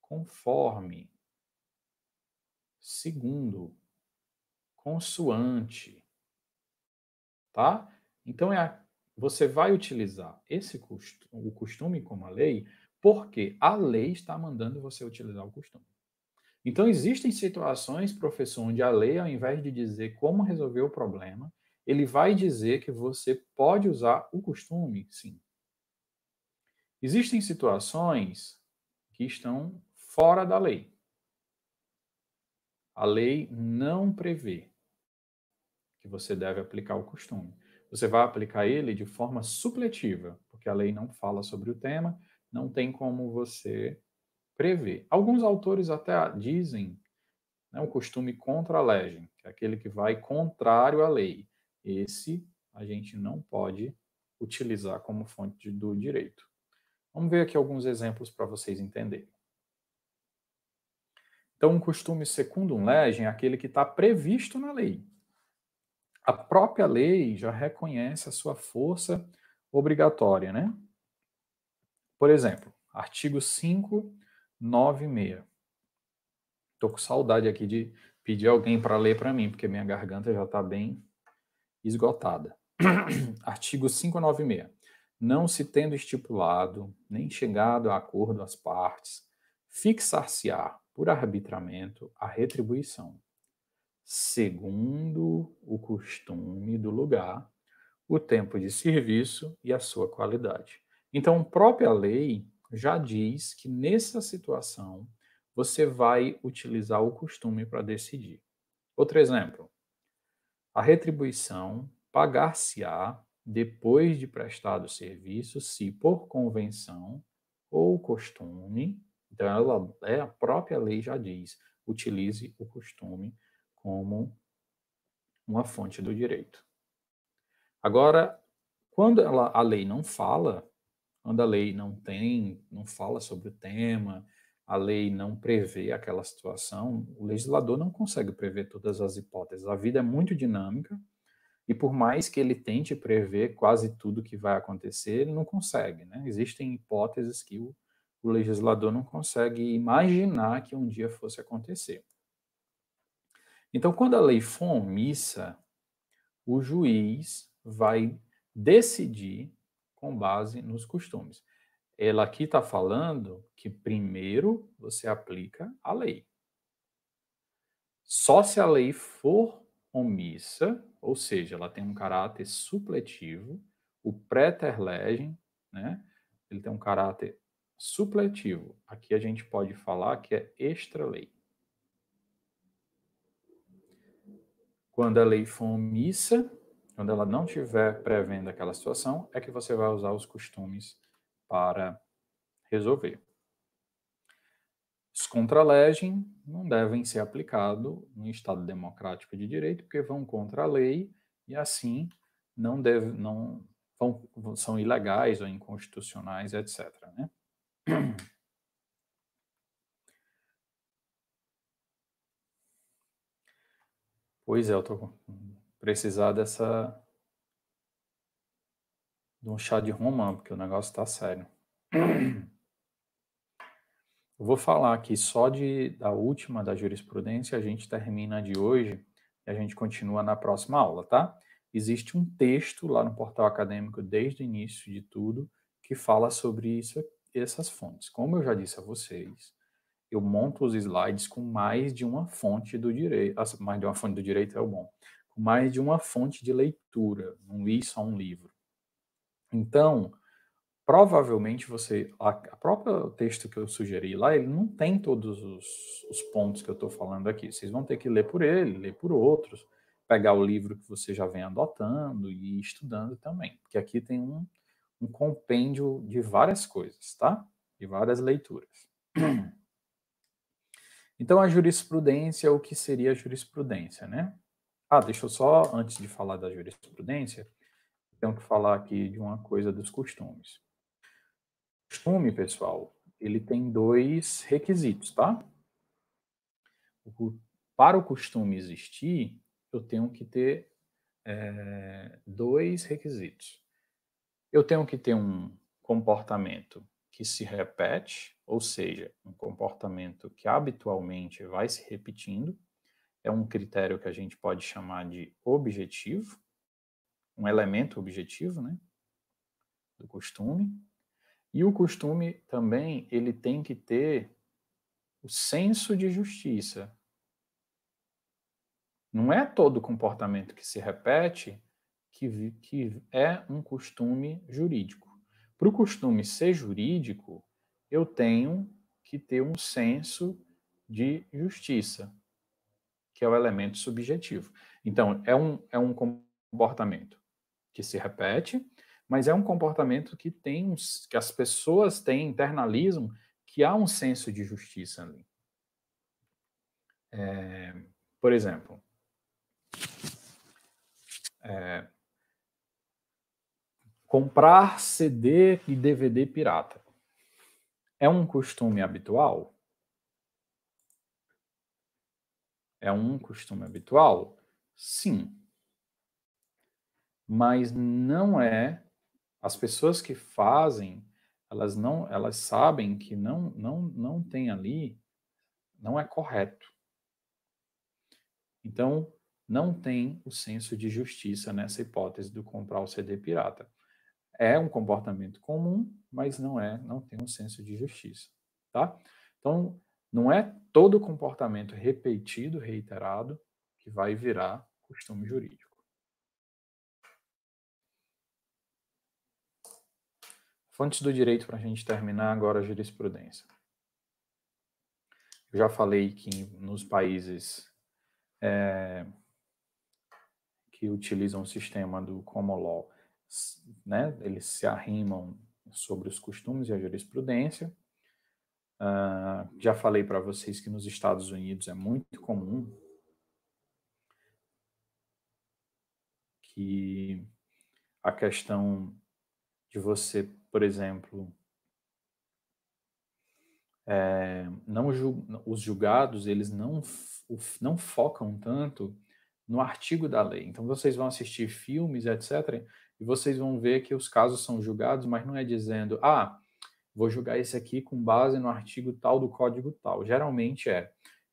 conforme. Segundo, consoante, tá? Então você vai utilizar o costume como a lei, porque a lei está mandando você utilizar o costume. Então, existem situações, professor, onde a lei, ao invés de dizer como resolver o problema, ele vai dizer que você pode usar o costume, sim. Existem situações que estão fora da lei. A lei não prevê que você deve aplicar o costume. Você vai aplicar ele de forma supletiva, porque a lei não fala sobre o tema, não tem como você prever. Alguns autores até dizem o costume contra a legem, que é aquele que vai contrário à lei. Esse a gente não pode utilizar como fonte do direito. Vamos ver aqui alguns exemplos para vocês entenderem. Então, um costume secundum legem é aquele que está previsto na lei. A própria lei já reconhece a sua força obrigatória, né? Por exemplo, artigo 596. Tô com saudade aqui de pedir alguém para ler para mim, porque minha garganta já está bem esgotada. Artigo 596. Não se tendo estipulado, nem chegado a acordo as partes, fixar-se-á, por arbitramento, a retribuição, segundo o costume do lugar, o tempo de serviço e a sua qualidade. Então, a própria lei já diz que nessa situação você vai utilizar o costume para decidir. Outro exemplo, a retribuição pagar-se-á depois de prestado o serviço, se por convenção ou costume, então a própria lei já diz, utilize o costume como uma fonte do direito. Agora, quando a lei não fala, quando a lei não fala sobre o tema, a lei não prevê aquela situação, o legislador não consegue prever todas as hipóteses. A vida é muito dinâmica e por mais que ele tente prever quase tudo que vai acontecer, ele não consegue, né? Existem hipóteses que o legislador não consegue imaginar que um dia fosse acontecer. Então, quando a lei for omissa, o juiz vai decidir com base nos costumes. Ela aqui está falando que primeiro você aplica a lei. Só se a lei for omissa, ou seja, ela tem um caráter supletivo, o praeter legem, né? Ele tem um caráter supletivo. Aqui a gente pode falar que é extra-lei. Quando a lei for omissa, quando ela não estiver prevendo aquela situação, é que você vai usar os costumes para resolver. Os contra-legem não devem ser aplicados no Estado democrático de direito, porque vão contra a lei e, assim, são ilegais ou inconstitucionais, etc. Né? Pois é, eu estou precisando de um chá de romã, porque o negócio está sério. Eu vou falar aqui só da última da jurisprudência, a gente termina de hoje e a gente continua na próxima aula, tá? Existe um texto lá no portal acadêmico, desde o início de tudo, que fala sobre isso, essas fontes. Como eu já disse a vocês, eu monto os slides com mais de uma fonte do direito, mais de uma fonte do direito é o bom, com mais de uma fonte de leitura, não li só um livro. Então, provavelmente a própria texto que eu sugeri lá, ele não tem todos os pontos que eu estou falando aqui. Vocês vão ter que ler por ele, ler por outros, pegar o livro que você já vem adotando e ir estudando também, porque aqui tem um compêndio de várias coisas, tá? De várias leituras. Então, a jurisprudência, o que seria a jurisprudência, né? Deixa eu só, antes de falar da jurisprudência, tenho que falar aqui de uma coisa dos costumes. Costume, pessoal, ele tem dois requisitos, tá? Para o costume existir, eu tenho que ter dois requisitos. Eu tenho que ter um comportamento que se repete, ou seja, um comportamento que habitualmente vai se repetindo. É um critério que a gente pode chamar de objetivo, um elemento objetivo, né, do costume. E o costume também, ele tem que ter o senso de justiça. Não é todo comportamento que se repete que é um costume jurídico. Para o costume ser jurídico, eu tenho que ter um senso de justiça, que é o elemento subjetivo. Então, é um comportamento que se repete, mas é um comportamento que que as pessoas têm, internalizam, que há um senso de justiça ali. Por exemplo, comprar CD e DVD pirata é um costume habitual? É um costume habitual? Sim. Mas não é. As pessoas que fazem, elas sabem que não tem ali, não é correto. Então, não tem o senso de justiça nessa hipótese do comprar o CD pirata. É um comportamento comum, mas não tem um senso de justiça, tá? Então, não é todo comportamento repetido, reiterado, que vai virar costume jurídico. Fontes do direito para a gente terminar agora a jurisprudência. Eu já falei que nos países que utilizam o sistema do common law, né, eles se arrimam sobre os costumes e a jurisprudência. Já falei para vocês que nos Estados Unidos é muito comum que a questão de você, por exemplo, os julgados, eles não focam tanto no artigo da lei. Então, vocês vão assistir filmes, etc., e vocês vão ver que os casos são julgados, mas não é dizendo, vou julgar esse aqui com base no artigo tal do código tal. Geralmente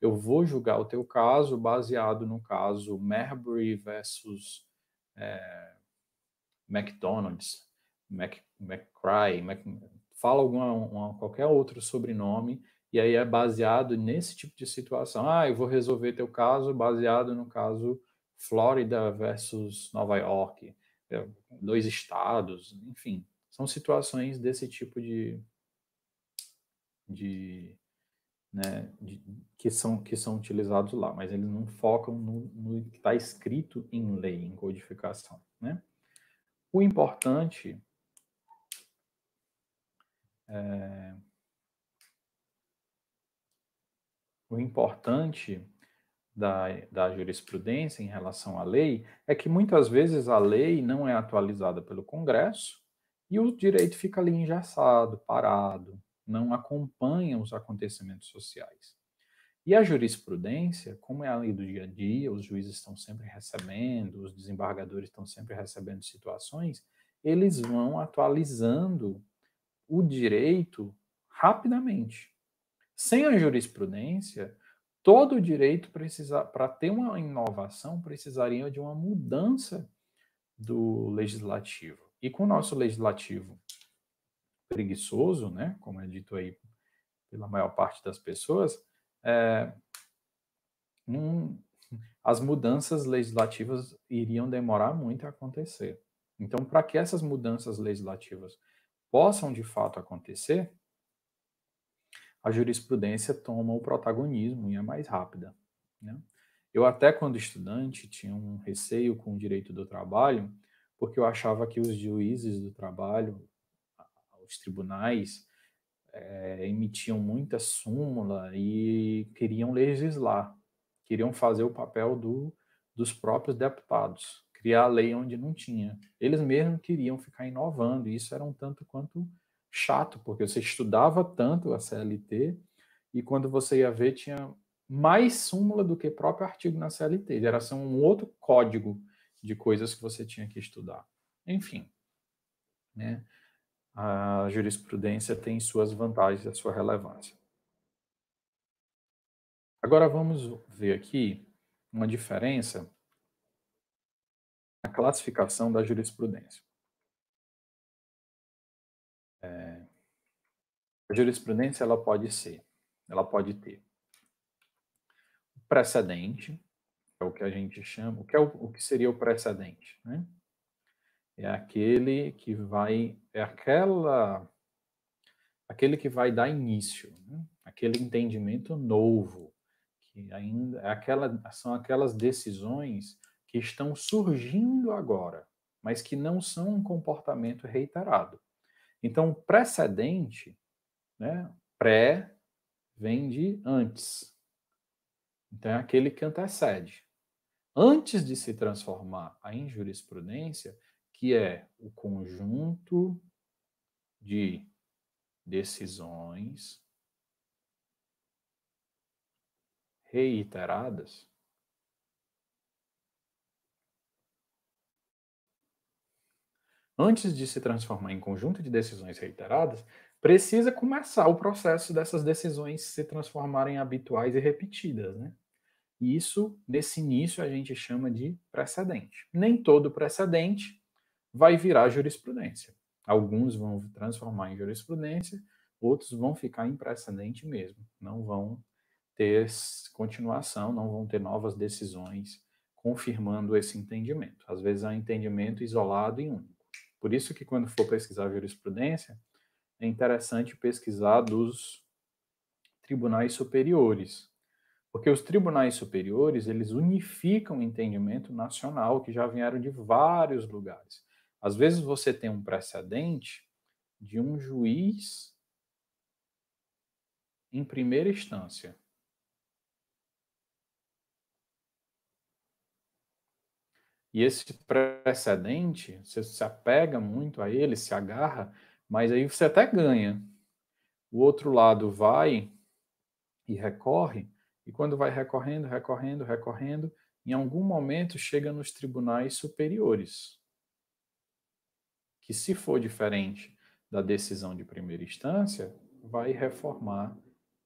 eu vou julgar o teu caso baseado no caso Marbury versus McDonald's, McCry, fala qualquer outro sobrenome, e aí é baseado nesse tipo de situação. Eu vou resolver teu caso baseado no caso Flórida versus Nova York, 2 estados, enfim. São situações desse tipo que são utilizados lá, mas eles não focam no que está escrito em lei, em codificação, né? O importante da jurisprudência em relação à lei é que muitas vezes a lei não é atualizada pelo Congresso e o direito fica ali engessado, parado, não acompanha os acontecimentos sociais. E a jurisprudência, como é a lei do dia a dia, os juízes estão sempre recebendo, os desembargadores estão sempre recebendo situações, eles vão atualizando o direito rapidamente. Sem a jurisprudência, todo o direito para ter uma inovação, precisaria de uma mudança do legislativo. E com o nosso legislativo preguiçoso, né, como é dito aí pela maior parte das pessoas, as mudanças legislativas iriam demorar muito a acontecer. Então, para que essas mudanças legislativas possam de fato acontecer, a jurisprudência toma o protagonismo e é mais rápida, né? Eu até quando estudante tinha um receio com o direito do trabalho, porque eu achava que os juízes do trabalho, os tribunais, emitiam muita súmula e queriam legislar, queriam fazer o papel dos próprios deputados, criar a lei onde não tinha. Eles mesmos queriam ficar inovando, e isso era um tanto quanto chato, porque você estudava tanto a CLT e quando você ia ver tinha mais súmula do que próprio artigo na CLT, era assim, um outro código de coisas que você tinha que estudar. Enfim, né? A jurisprudência tem suas vantagens e a sua relevância. Agora vamos ver aqui uma diferença na classificação da jurisprudência. A jurisprudência ela pode ter precedente, é o que a gente chama, o que seria o precedente, né? É aquele que vai, aquele que vai dar início, né? Aquele entendimento novo, que ainda são aquelas decisões que estão surgindo agora, mas que não são um comportamento reiterado. Então, precedente, né? Pré vem de antes. Então, é aquele que antecede. Antes de se transformar em jurisprudência, que é o conjunto de decisões reiteradas, antes de se transformar em conjunto de decisões reiteradas, precisa começar o processo dessas decisões se transformarem em habituais e repetidas, né? E isso, nesse início, a gente chama de precedente. Nem todo precedente vai virar jurisprudência. Alguns vão transformar em jurisprudência, outros vão ficar em precedente mesmo. Não vão ter continuação, não vão ter novas decisões confirmando esse entendimento. Às vezes é um entendimento isolado e único. Por isso que quando for pesquisar jurisprudência, é interessante pesquisar dos tribunais superiores, porque os tribunais superiores, eles unificam o entendimento nacional que já vieram de vários lugares. Às vezes você tem um precedente de um juiz em primeira instância. E esse precedente, você se apega muito a ele, se agarra, mas aí você até ganha. O outro lado vai e recorre, e quando vai recorrendo, recorrendo, recorrendo, em algum momento chega nos tribunais superiores, que se for diferente da decisão de primeira instância, vai reformar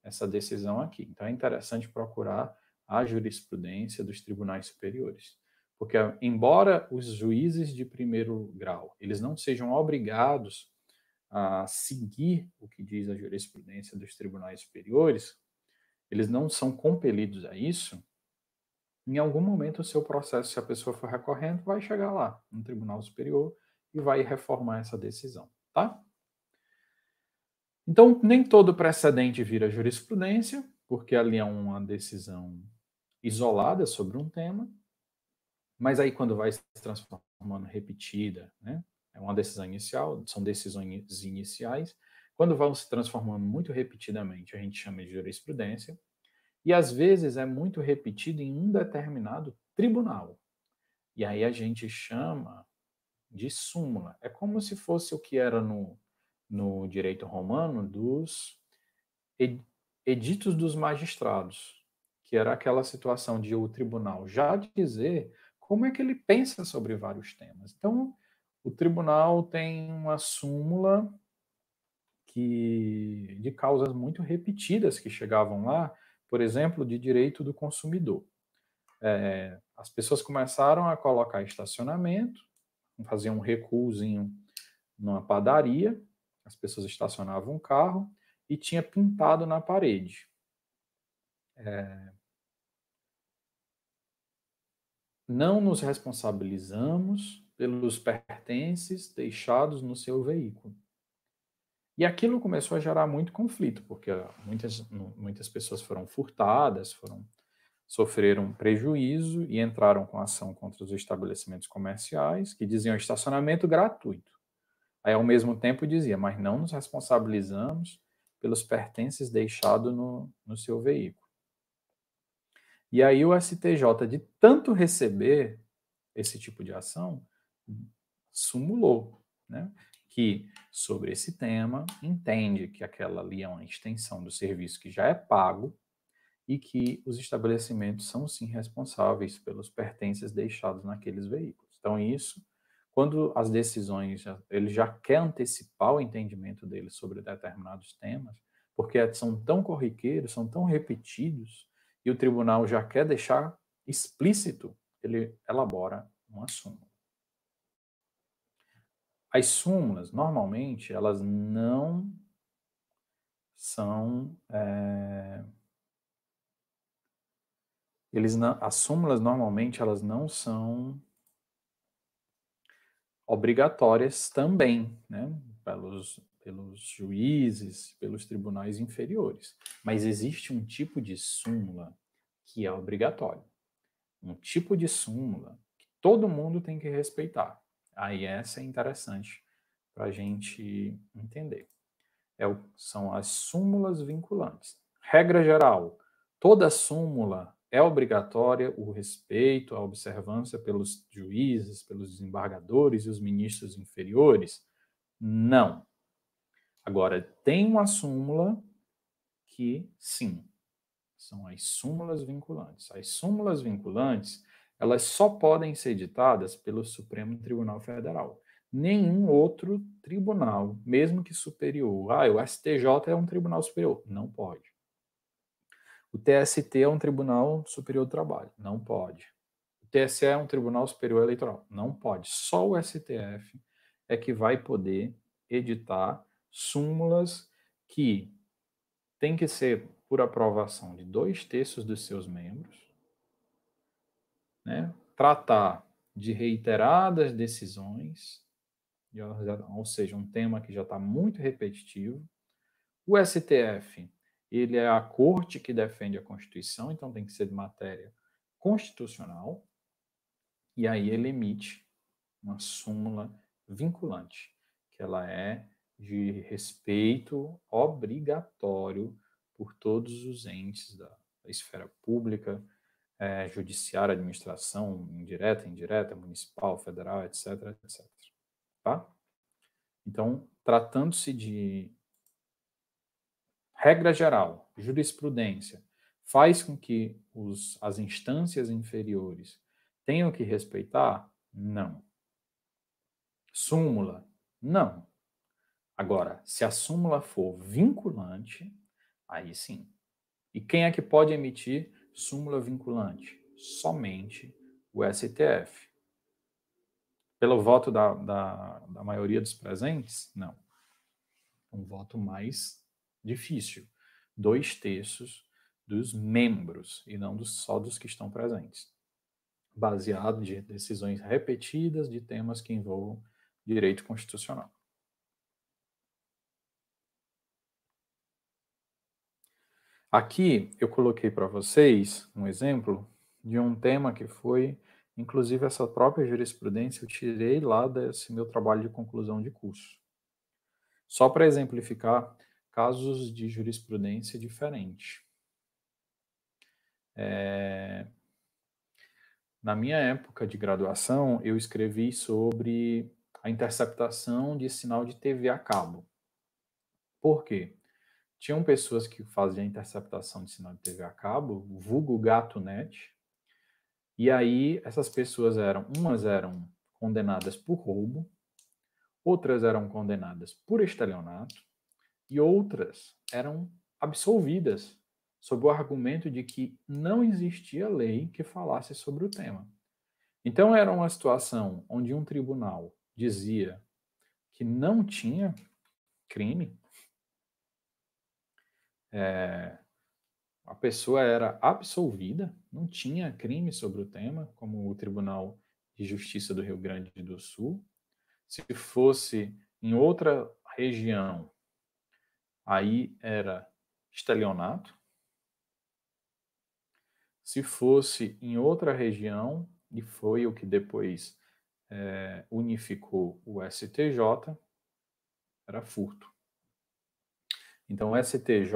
essa decisão aqui. Então é interessante procurar a jurisprudência dos tribunais superiores. Porque, embora os juízes de primeiro grau eles não sejam obrigados a seguir o que diz a jurisprudência dos tribunais superiores, eles não são compelidos a isso, em algum momento o seu processo, se a pessoa for recorrendo, vai chegar lá, no Tribunal Superior, e vai reformar essa decisão, tá? Então, nem todo precedente vira jurisprudência, porque ali é uma decisão isolada sobre um tema, mas aí quando vai se transformando repetida, né? É uma decisão inicial, são decisões iniciais, quando vão se transformando muito repetidamente, a gente chama de jurisprudência, e às vezes é muito repetido em um determinado tribunal. E aí a gente chama de súmula. É como se fosse o que era no direito romano dos editos dos magistrados, que era aquela situação de o tribunal já dizer como é que ele pensa sobre vários temas. Então, o tribunal tem uma súmula de causas muito repetidas que chegavam lá, por exemplo, de direito do consumidor. As pessoas começaram a colocar estacionamento, faziam um recuozinho numa padaria, as pessoas estacionavam um carro e tinha pintado na parede. Não nos responsabilizamos pelos pertences deixados no seu veículo. E aquilo começou a gerar muito conflito, porque muitas pessoas foram furtadas, sofreram prejuízo e entraram com ação contra os estabelecimentos comerciais que diziam estacionamento gratuito. Aí, ao mesmo tempo, dizia, mas não nos responsabilizamos pelos pertences deixados no seu veículo. E aí o STJ, de tanto receber esse tipo de ação, sumulou, né? Que sobre esse tema entende que aquela ali é uma extensão do serviço que já é pago e que os estabelecimentos são sim responsáveis pelos pertences deixados naqueles veículos. Então isso, quando as decisões, ele já quer antecipar o entendimento dele sobre determinados temas, porque são tão corriqueiros, são tão repetidos, e o tribunal já quer deixar explícito, ele elabora uma súmula. As súmulas, normalmente, elas não são... as súmulas, normalmente, elas não são obrigatórias também, né? Pelos juízes, pelos tribunais inferiores. Mas existe um tipo de súmula que é obrigatório. Um tipo de súmula que todo mundo tem que respeitar. Aí essa é interessante para a gente entender. São as súmulas vinculantes. Regra geral, toda súmula é obrigatória o respeito, a observância pelos juízes, pelos desembargadores e os ministros inferiores? Não. Agora, tem uma súmula que, sim, são as súmulas vinculantes. As súmulas vinculantes, elas só podem ser ditadas pelo Supremo Tribunal Federal. Nenhum outro tribunal, mesmo que superior, o STJ é um tribunal superior, não pode. O TST é um Tribunal Superior do Trabalho, não pode. O TSE é um Tribunal Superior Eleitoral, não pode. Só o STF é que vai poder editar súmulas que tem que ser por aprovação de 2/3 dos seus membros, né? Tratar de reiteradas decisões, ou seja, um tema que já está muito repetitivo. O STF, ele é a corte que defende a Constituição, então tem que ser de matéria constitucional, e aí ele emite uma súmula vinculante, que ela é de respeito obrigatório por todos os entes da esfera pública, judiciária, administração, indireta, indireta, municipal, federal, etc, etc. Tá? Então, tratando-se de regra geral, jurisprudência, faz com que as instâncias inferiores tenham que respeitar? Não. Súmula? Não. Agora, se a súmula for vinculante, aí sim. E quem é que pode emitir súmula vinculante? Somente o STF. Pelo voto da maioria dos presentes? Não. Um voto mais difícil. 2/3 dos membros, e não só dos que estão presentes. Baseado de decisões repetidas de temas que envolvam direito constitucional. Aqui eu coloquei para vocês um exemplo de um tema que foi, inclusive essa própria jurisprudência, eu tirei lá desse meu trabalho de conclusão de curso. Só para exemplificar casos de jurisprudência diferente. Na minha época de graduação, eu escrevi sobre a interceptação de sinal de TV a cabo. Por quê? Tinham pessoas que faziam interceptação de sinal de TV a cabo, vulgo gato.net, e aí essas pessoas umas eram condenadas por roubo, outras eram condenadas por estelionato, e outras eram absolvidas sob o argumento de que não existia lei que falasse sobre o tema. Então era uma situação onde um tribunal dizia que não tinha crime, a pessoa era absolvida, não tinha crime sobre o tema, como o Tribunal de Justiça do Rio Grande do Sul. Se fosse em outra região, aí era estelionato. Se fosse em outra região, e foi o que depois unificou o STJ, era furto. Então, o STJ,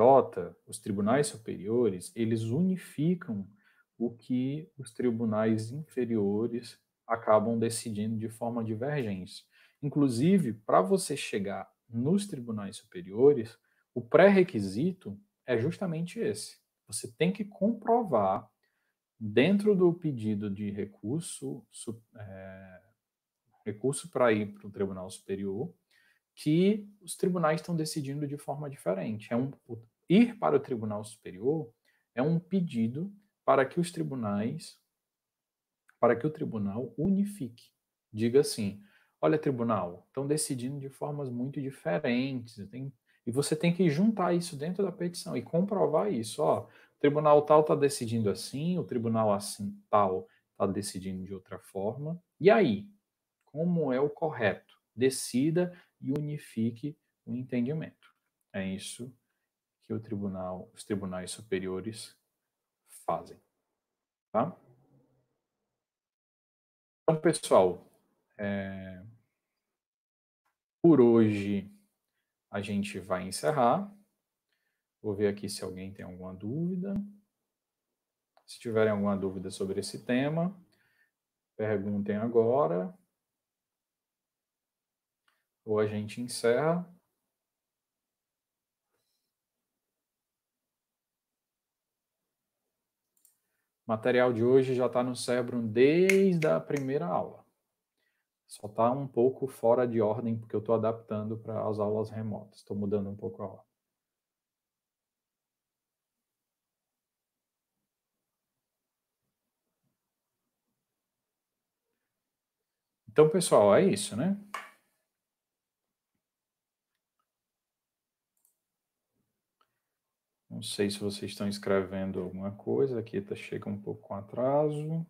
os tribunais superiores, eles unificam o que os tribunais inferiores acabam decidindo de forma divergente. Inclusive, para você chegar nos tribunais superiores, o pré-requisito é justamente esse. Você tem que comprovar, dentro do pedido de recurso, recurso para ir para o Tribunal Superior, que os tribunais estão decidindo de forma diferente. Ir para o Tribunal Superior é um pedido para que os tribunais, para que o tribunal unifique. Diga assim: olha, tribunal, estão decidindo de formas muito diferentes, e você tem que juntar isso dentro da petição e comprovar isso. Ó, o tribunal tal está decidindo assim, o tribunal assim tal está decidindo de outra forma. E aí, como é o correto? Decida e unifique o entendimento. É isso que os tribunais superiores fazem. Tá? Então, pessoal, por hoje a gente vai encerrar. Vou ver aqui se alguém tem alguma dúvida. Se tiverem alguma dúvida sobre esse tema, perguntem agora. Ou a gente encerra. O material de hoje já está no Cérebro desde a primeira aula. Só está um pouco fora de ordem, porque eu estou adaptando para as aulas remotas. Estou mudando um pouco a ordem. Então, pessoal, é isso, né? Não sei se vocês estão escrevendo alguma coisa, aqui chega um pouco com atraso.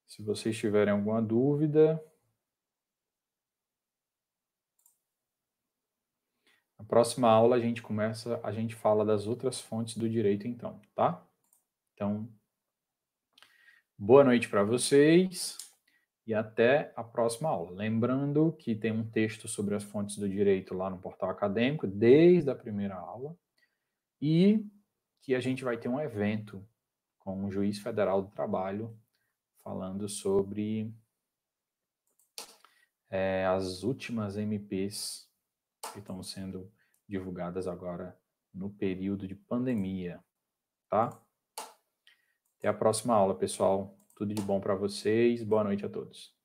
Se vocês tiverem alguma dúvida, na próxima aula a gente fala das outras fontes do direito então, tá? Então, boa noite para vocês e até a próxima aula. Lembrando que tem um texto sobre as fontes do direito lá no portal acadêmico, desde a primeira aula, e que a gente vai ter um evento com o juiz federal do trabalho falando sobre as últimas MPs que estão sendo divulgadas agora no período de pandemia, tá? Até a próxima aula, pessoal. Tudo de bom para vocês. Boa noite a todos.